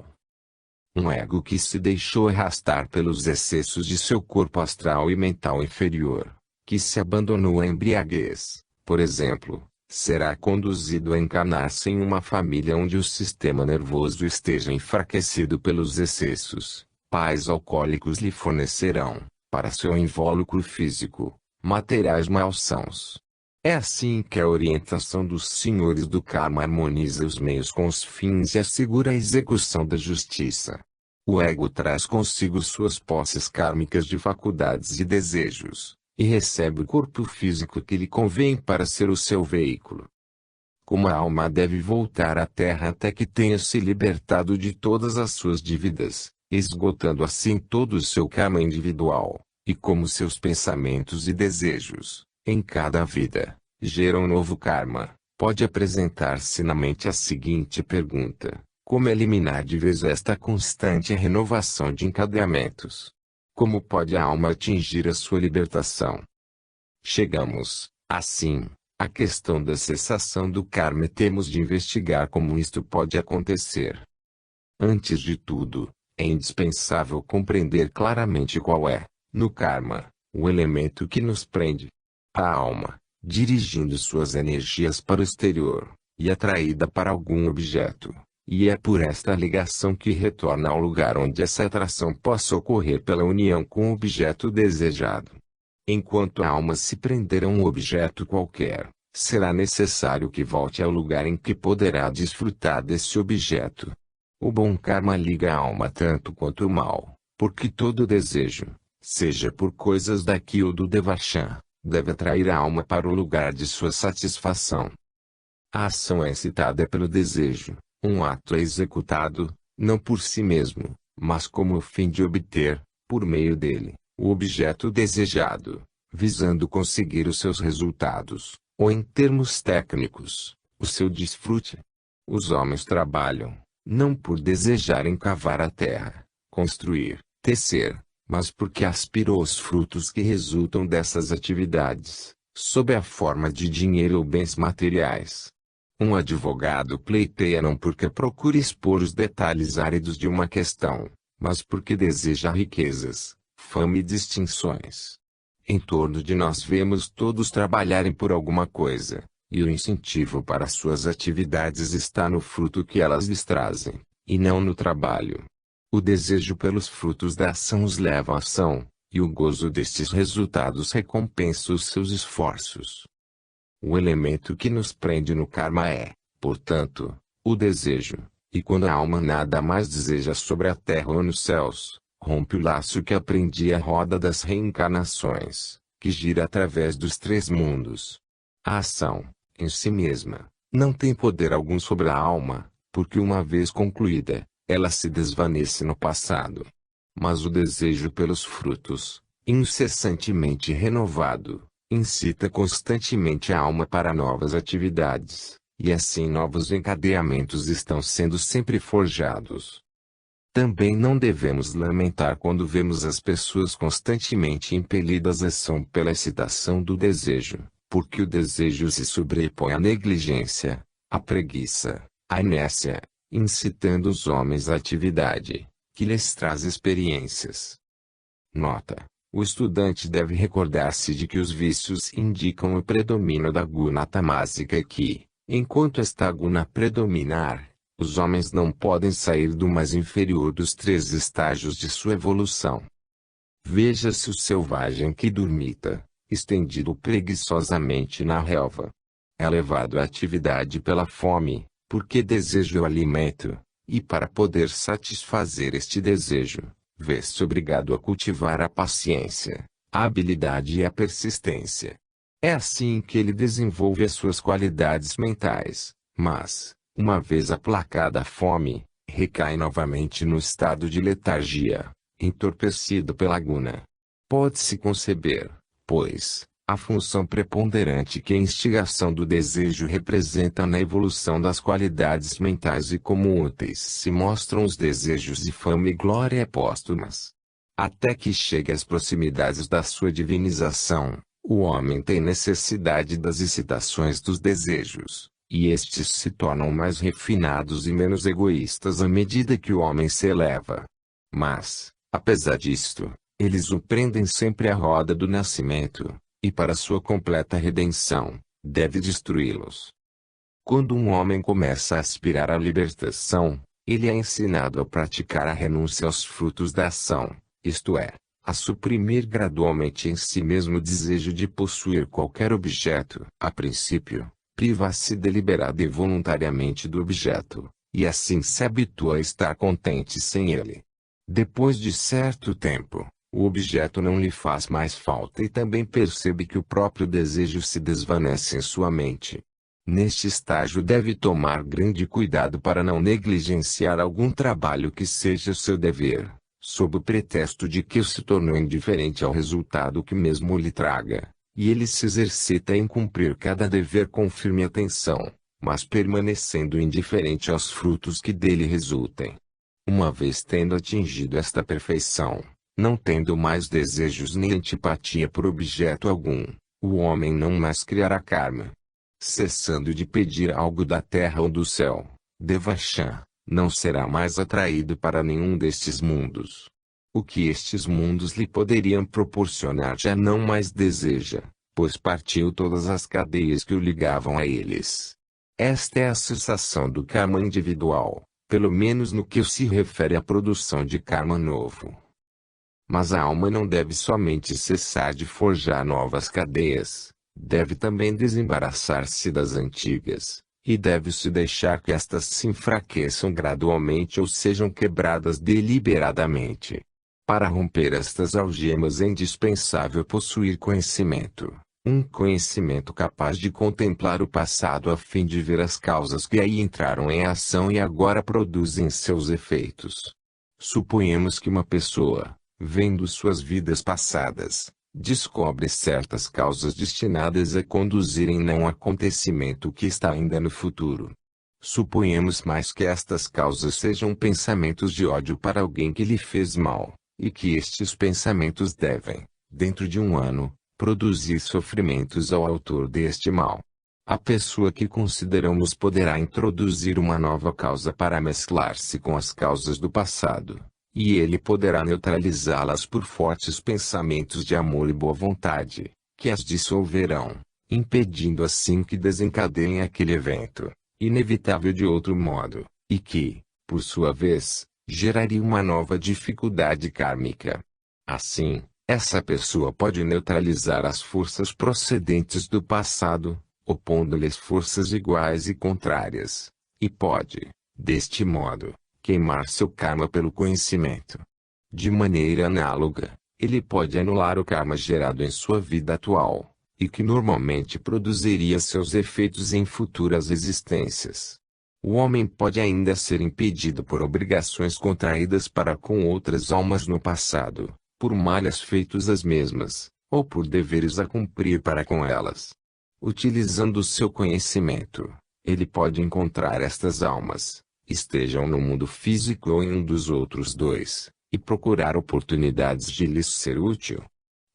Um ego que se deixou arrastar pelos excessos de seu corpo astral e mental inferior, que se abandonou à embriaguez, por exemplo, será conduzido a encarnar-se em uma família onde o sistema nervoso esteja enfraquecido pelos excessos. Pais alcoólicos lhe fornecerão, para seu invólucro físico, materiais malsãos. É assim que a orientação dos senhores do karma harmoniza os meios com os fins e assegura a execução da justiça. O ego traz consigo suas posses kármicas de faculdades e desejos, e recebe o corpo físico que lhe convém para ser o seu veículo. Como a alma deve voltar à terra até que tenha se libertado de todas as suas dívidas, esgotando assim todo o seu karma individual, e como seus pensamentos e desejos, em cada vida, geram um novo karma, pode apresentar-se na mente a seguinte pergunta: como eliminar de vez esta constante renovação de encadeamentos? Como pode a alma atingir a sua libertação? Chegamos, assim, à questão da cessação do karma e temos de investigar como isto pode acontecer. Antes de tudo, é indispensável compreender claramente qual é, no karma, o elemento que nos prende. A alma, dirigindo suas energias para o exterior, e atraída para algum objeto. E é por esta ligação que retorna ao lugar onde essa atração possa ocorrer pela união com o objeto desejado. Enquanto a alma se prender a um objeto qualquer, será necessário que volte ao lugar em que poderá desfrutar desse objeto. O bom karma liga a alma tanto quanto o mal, porque todo desejo, seja por coisas daqui ou do Devachan, deve atrair a alma para o lugar de sua satisfação. A ação é excitada pelo desejo. Um ato é executado, não por si mesmo, mas como o fim de obter, por meio dele, o objeto desejado, visando conseguir os seus resultados, ou em termos técnicos, o seu desfrute. Os homens trabalham, não por desejarem cavar a terra, construir, tecer, mas porque aspiram aos frutos que resultam dessas atividades, sob a forma de dinheiro ou bens materiais. Um advogado pleiteia não porque procura expor os detalhes áridos de uma questão, mas porque deseja riquezas, fama e distinções. Em torno de nós vemos todos trabalharem por alguma coisa, e o incentivo para suas atividades está no fruto que elas lhes trazem, e não no trabalho. O desejo pelos frutos da ação os leva à ação, e o gozo destes resultados recompensa os seus esforços. O elemento que nos prende no karma é, portanto, o desejo, e quando a alma nada mais deseja sobre a terra ou nos céus, rompe o laço que aprendia a roda das reencarnações, que gira através dos três mundos. A ação, em si mesma, não tem poder algum sobre a alma, porque uma vez concluída, ela se desvanece no passado. Mas o desejo pelos frutos, incessantemente renovado, incita constantemente a alma para novas atividades, e assim novos encadeamentos estão sendo sempre forjados. Também não devemos lamentar quando vemos as pessoas constantemente impelidas à ação pela excitação do desejo, porque o desejo se sobrepõe à negligência, à preguiça, à inércia, incitando os homens à atividade, que lhes traz experiências. Nota: o estudante deve recordar-se de que os vícios indicam o predomínio da guna tamásica e que, enquanto esta guna predominar, os homens não podem sair do mais inferior dos 3 estágios de sua evolução. Veja-se o selvagem que dormita, estendido preguiçosamente na relva. É levado à atividade pela fome, porque deseja o alimento, e para poder satisfazer este desejo, vê-se obrigado a cultivar a paciência, a habilidade e a persistência. É assim que ele desenvolve as suas qualidades mentais, mas, uma vez aplacada a fome, recai novamente no estado de letargia, entorpecido pela guna. Pode-se conceber, pois, a função preponderante que a instigação do desejo representa na evolução das qualidades mentais e como úteis se mostram os desejos de fama e glória póstumas. Até que chegue às proximidades da sua divinização, o homem tem necessidade das excitações dos desejos, e estes se tornam mais refinados e menos egoístas à medida que o homem se eleva. Mas, apesar disto, eles o prendem sempre à roda do nascimento, e para sua completa redenção, deve destruí-los. Quando um homem começa a aspirar à libertação, ele é ensinado a praticar a renúncia aos frutos da ação, isto é, a suprimir gradualmente em si mesmo o desejo de possuir qualquer objeto. A princípio, priva-se deliberada e voluntariamente do objeto, e assim se habitua a estar contente sem ele. Depois de certo tempo, o objeto não lhe faz mais falta e também percebe que o próprio desejo se desvanece em sua mente. Neste estágio deve tomar grande cuidado para não negligenciar algum trabalho que seja seu dever, sob o pretexto de que se tornou indiferente ao resultado que mesmo lhe traga, e ele se exercita em cumprir cada dever com firme atenção, mas permanecendo indiferente aos frutos que dele resultem. Uma vez tendo atingido esta perfeição, não tendo mais desejos nem antipatia por objeto algum, o homem não mais criará karma. Cessando de pedir algo da terra ou do céu, Devachan, não será mais atraído para nenhum destes mundos. O que estes mundos lhe poderiam proporcionar já não mais deseja, pois partiu todas as cadeias que o ligavam a eles. Esta é a cessação do karma individual, pelo menos no que se refere à produção de karma novo. Mas a alma não deve somente cessar de forjar novas cadeias, deve também desembaraçar-se das antigas, e deve-se deixar que estas se enfraqueçam gradualmente ou sejam quebradas deliberadamente. Para romper estas algemas é indispensável possuir conhecimento, um conhecimento capaz de contemplar o passado a fim de ver as causas que aí entraram em ação e agora produzem seus efeitos. Suponhamos que uma pessoa, vendo suas vidas passadas, descobre certas causas destinadas a conduzirem a um acontecimento que está ainda no futuro. Suponhamos mais que estas causas sejam pensamentos de ódio para alguém que lhe fez mal, e que estes pensamentos devem, dentro de um ano, produzir sofrimentos ao autor deste mal. A pessoa que consideramos poderá introduzir uma nova causa para mesclar-se com as causas do passado, e ele poderá neutralizá-las por fortes pensamentos de amor e boa vontade, que as dissolverão, impedindo assim que desencadeiem aquele evento, inevitável de outro modo, e que, por sua vez, geraria uma nova dificuldade kármica. Assim, essa pessoa pode neutralizar as forças procedentes do passado, opondo-lhes forças iguais e contrárias, e pode, deste modo, queimar seu karma pelo conhecimento. De maneira análoga, ele pode anular o karma gerado em sua vida atual, e que normalmente produziria seus efeitos em futuras existências. O homem pode ainda ser impedido por obrigações contraídas para com outras almas no passado, por malhas feitas às mesmas, ou por deveres a cumprir para com elas. Utilizando o seu conhecimento, ele pode encontrar estas almas, estejam no mundo físico ou em um dos outros dois, e procurar oportunidades de lhes ser útil.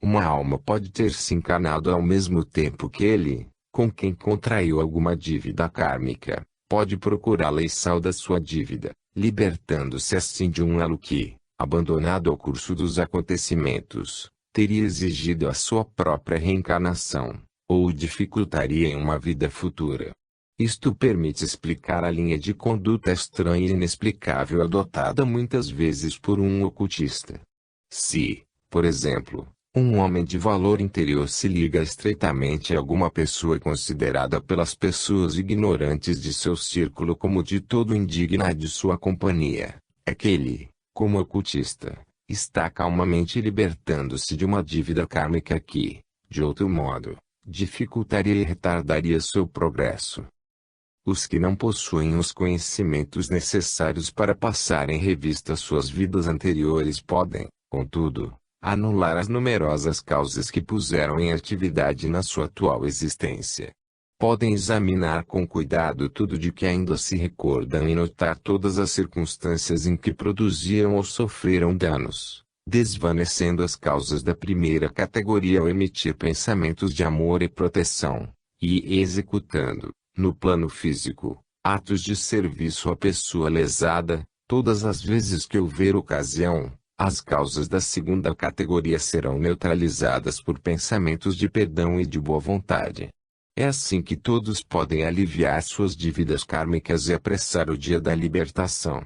Uma alma pode ter se encarnado ao mesmo tempo que ele, com quem contraiu alguma dívida kármica, pode procurá-la e saldar sua dívida, libertando-se assim de um elo que, abandonado ao curso dos acontecimentos, teria exigido a sua própria reencarnação, ou o dificultaria em uma vida futura. Isto permite explicar a linha de conduta estranha e inexplicável adotada muitas vezes por um ocultista. Se, por exemplo, um homem de valor interior se liga estreitamente a alguma pessoa considerada pelas pessoas ignorantes de seu círculo como de todo indigna de sua companhia, é que ele, como ocultista, está calmamente libertando-se de uma dívida kármica que, de outro modo, dificultaria e retardaria seu progresso. Os que não possuem os conhecimentos necessários para passar em revista suas vidas anteriores podem, contudo, anular as numerosas causas que puseram em atividade na sua atual existência. Podem examinar com cuidado tudo de que ainda se recordam e notar todas as circunstâncias em que produziram ou sofreram danos, desvanecendo as causas da primeira categoria ao emitir pensamentos de amor e proteção, e executando, no plano físico, atos de serviço à pessoa lesada, todas as vezes que houver ocasião. As causas da segunda categoria serão neutralizadas por pensamentos de perdão e de boa vontade. É assim que todos podem aliviar suas dívidas kármicas e apressar o dia da libertação.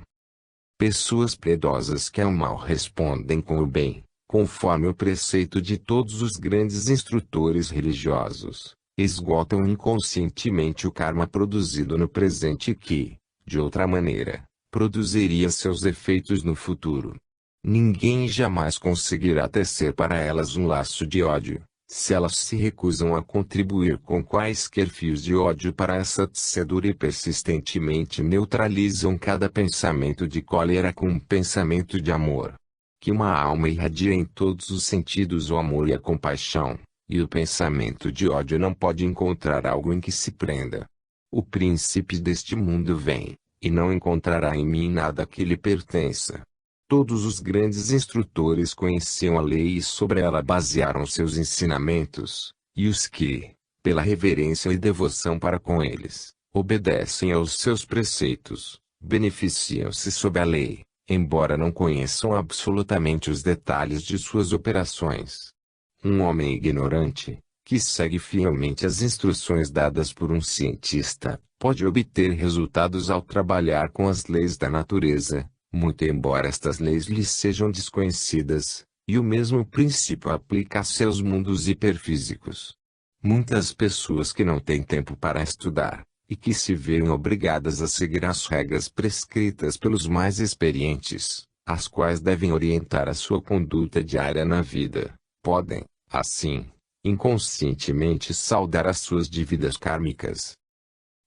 Pessoas piedosas que ao mal respondem com o bem, conforme o preceito de todos os grandes instrutores religiosos, esgotam inconscientemente o karma produzido no presente que, de outra maneira, produziria seus efeitos no futuro. Ninguém jamais conseguirá tecer para elas um laço de ódio, se elas se recusam a contribuir com quaisquer fios de ódio para essa tecedura e persistentemente neutralizam cada pensamento de cólera com um pensamento de amor. Que uma alma irradia em todos os sentidos o amor e a compaixão, e o pensamento de ódio não pode encontrar algo em que se prenda. O príncipe deste mundo vem, e não encontrará em mim nada que lhe pertença. Todos os grandes instrutores conheciam a lei e sobre ela basearam seus ensinamentos, e os que, pela reverência e devoção para com eles, obedecem aos seus preceitos, beneficiam-se sob a lei, embora não conheçam absolutamente os detalhes de suas operações. Um homem ignorante, que segue fielmente as instruções dadas por um cientista, pode obter resultados ao trabalhar com as leis da natureza, muito embora estas leis lhes sejam desconhecidas, e o mesmo princípio aplica a seus mundos hiperfísicos. Muitas pessoas que não têm tempo para estudar, e que se veem obrigadas a seguir as regras prescritas pelos mais experientes, as quais devem orientar a sua conduta diária na vida, podem, assim, inconscientemente saldar as suas dívidas kármicas.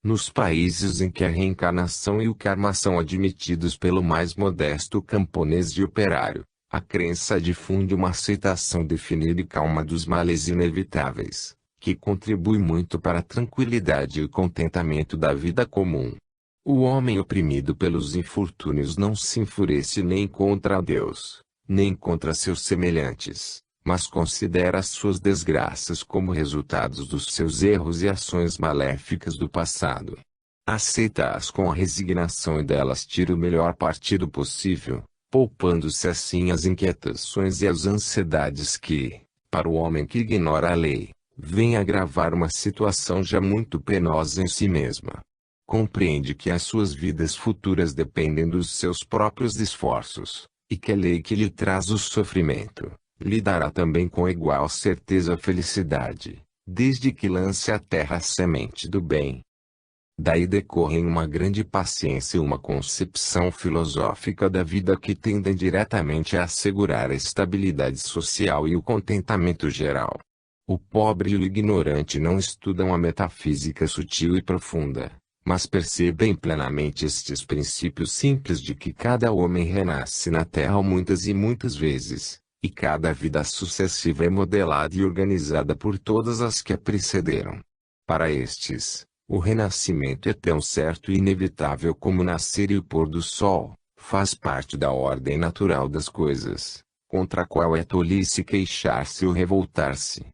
Nos países em que a reencarnação e o karma são admitidos pelo mais modesto camponês e operário, a crença difunde uma aceitação definida e calma dos males inevitáveis, que contribui muito para a tranquilidade e o contentamento da vida comum. O homem oprimido pelos infortúnios não se enfurece nem contra Deus, nem contra seus semelhantes, mas considera as suas desgraças como resultados dos seus erros e ações maléficas do passado. Aceita-as com a resignação e delas tira o melhor partido possível, poupando-se assim as inquietações e as ansiedades que, para o homem que ignora a lei, vêm agravar uma situação já muito penosa em si mesma. Compreende que as suas vidas futuras dependem dos seus próprios esforços, e que a lei que lhe traz o sofrimento lhe dará também com igual certeza a felicidade, desde que lance à terra a semente do bem. Daí decorrem uma grande paciência e uma concepção filosófica da vida que tendem diretamente a assegurar a estabilidade social e o contentamento geral. O pobre e o ignorante não estudam a metafísica sutil e profunda, Mas percebem plenamente estes princípios simples de que cada homem renasce na Terra muitas e muitas vezes, e cada vida sucessiva é modelada e organizada por todas as que a precederam. Para estes, o renascimento é tão certo e inevitável como o nascer e o pôr do sol, faz parte da ordem natural das coisas, contra a qual é tolice queixar-se ou revoltar-se.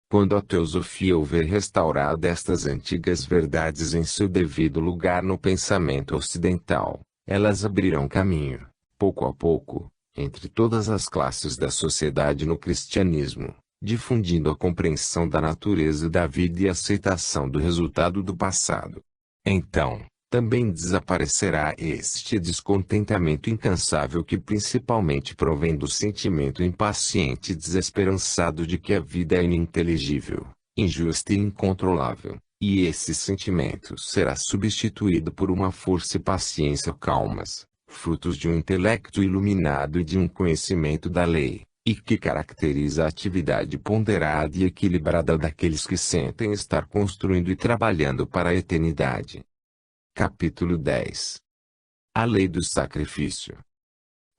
Quando a teosofia houver restaurado estas antigas verdades em seu devido lugar no pensamento ocidental, elas abrirão caminho, pouco a pouco, entre todas as classes da sociedade no cristianismo, difundindo a compreensão da natureza da vida e a aceitação do resultado do passado. Então, também desaparecerá este descontentamento incansável que principalmente provém do sentimento impaciente e desesperançado de que a vida é ininteligível, injusta e incontrolável, e esse sentimento será substituído por uma força e paciência calmas, frutos de um intelecto iluminado e de um conhecimento da lei, e que caracteriza a atividade ponderada e equilibrada daqueles que sentem estar construindo e trabalhando para a eternidade. Capítulo 10. A Lei do Sacrifício.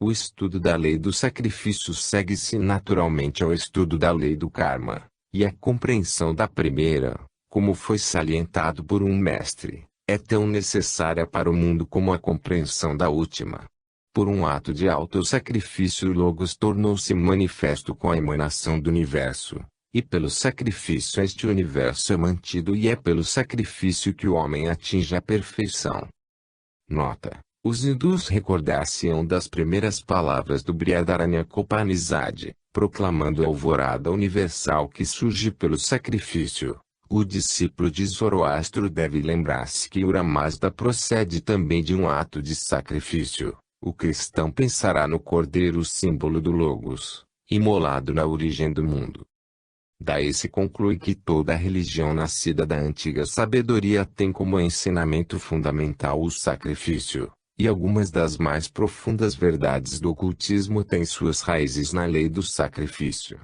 O estudo da lei do sacrifício segue-se naturalmente ao estudo da lei do karma, e a compreensão da primeira, como foi salientado por um mestre, é tão necessária para o mundo como a compreensão da última. Por um ato de auto-sacrifício o Logos tornou-se manifesto com a emanação do universo. E pelo sacrifício este universo é mantido e é pelo sacrifício que o homem atinge a perfeição. Nota: os hindus recordar-se-ão das primeiras palavras do Brihadaranyaka-upanishad, proclamando a alvorada universal que surge pelo sacrifício. O discípulo de Zoroastro deve lembrar-se que Ahura Mazda procede também de um ato de sacrifício. O cristão pensará no cordeiro símbolo do Logos, imolado na origem do mundo. Daí se conclui que toda religião nascida da antiga sabedoria tem como ensinamento fundamental o sacrifício, e algumas das mais profundas verdades do ocultismo têm suas raízes na lei do sacrifício.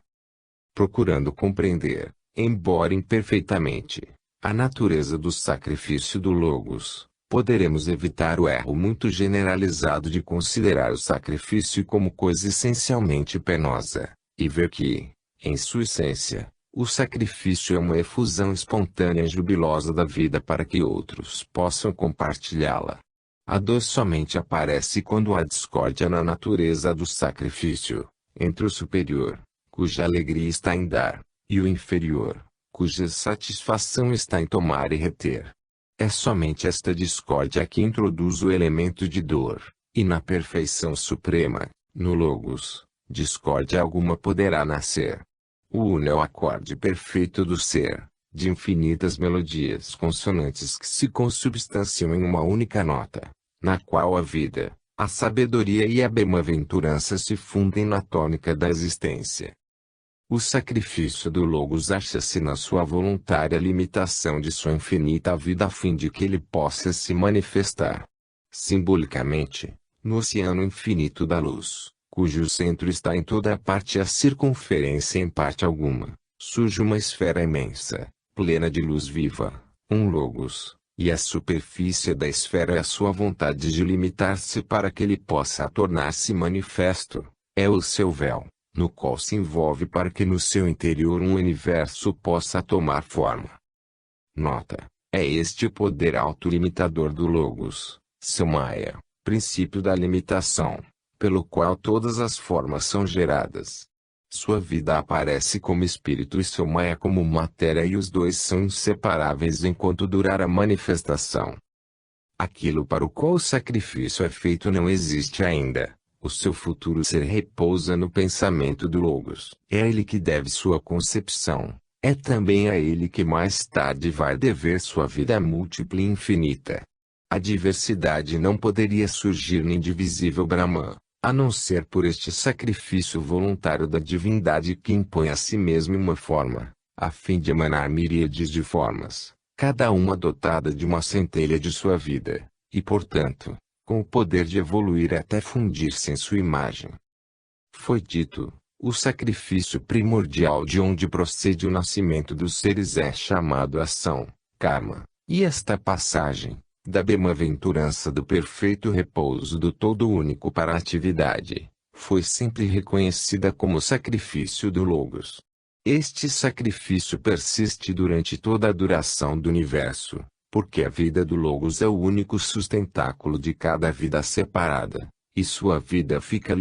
Procurando compreender, embora imperfeitamente, a natureza do sacrifício do Logos, poderemos evitar o erro muito generalizado de considerar o sacrifício como coisa essencialmente penosa, e ver que, em sua essência, o sacrifício é uma efusão espontânea e jubilosa da vida para que outros possam compartilhá-la. A dor somente aparece quando há discórdia na natureza do sacrifício, entre o superior, cuja alegria está em dar, e o inferior, cuja satisfação está em tomar e reter. É somente esta discórdia que introduz o elemento de dor, e na perfeição suprema, no Logos, discórdia alguma poderá nascer. O uno é o acorde perfeito do ser, de infinitas melodias consonantes que se consubstanciam em uma única nota, na qual a vida, a sabedoria e a bem-aventurança se fundem na tônica da existência. O sacrifício do Logos acha-se na sua voluntária limitação de sua infinita vida a fim de que ele possa se manifestar. Simbolicamente, no oceano infinito da luz, cujo centro está em toda a parte e a circunferência em parte alguma, surge uma esfera imensa, plena de luz viva, um Logos, e a superfície da esfera é a sua vontade de limitar-se para que ele possa tornar-se manifesto, é o seu véu, no qual se envolve para que no seu interior um universo possa tomar forma. Nota: é este o poder autolimitador do Logos, seu Maya, princípio da limitação, pelo qual todas as formas são geradas. Sua vida aparece como espírito e seu Maya como matéria e os dois são inseparáveis enquanto durar a manifestação. Aquilo para o qual o sacrifício é feito não existe ainda. O seu futuro ser repousa no pensamento do Logos. É a ele que deve sua concepção. É também a ele que mais tarde vai dever sua vida múltipla e infinita. A diversidade não poderia surgir no indivisível Brahman, a não ser por este sacrifício voluntário da divindade que impõe a si mesmo uma forma, a fim de emanar miríades de formas, cada uma dotada de uma centelha de sua vida, e portanto, com o poder de evoluir até fundir-se em sua imagem. Foi dito, o sacrifício primordial de onde procede o nascimento dos seres é chamado ação, karma, e esta passagem, da bem-aventurança do perfeito repouso do todo único para a atividade, foi sempre reconhecida como sacrifício do Logos. Este sacrifício persiste durante toda a duração do universo, porque a vida do Logos é o único sustentáculo de cada vida separada, e sua vida fica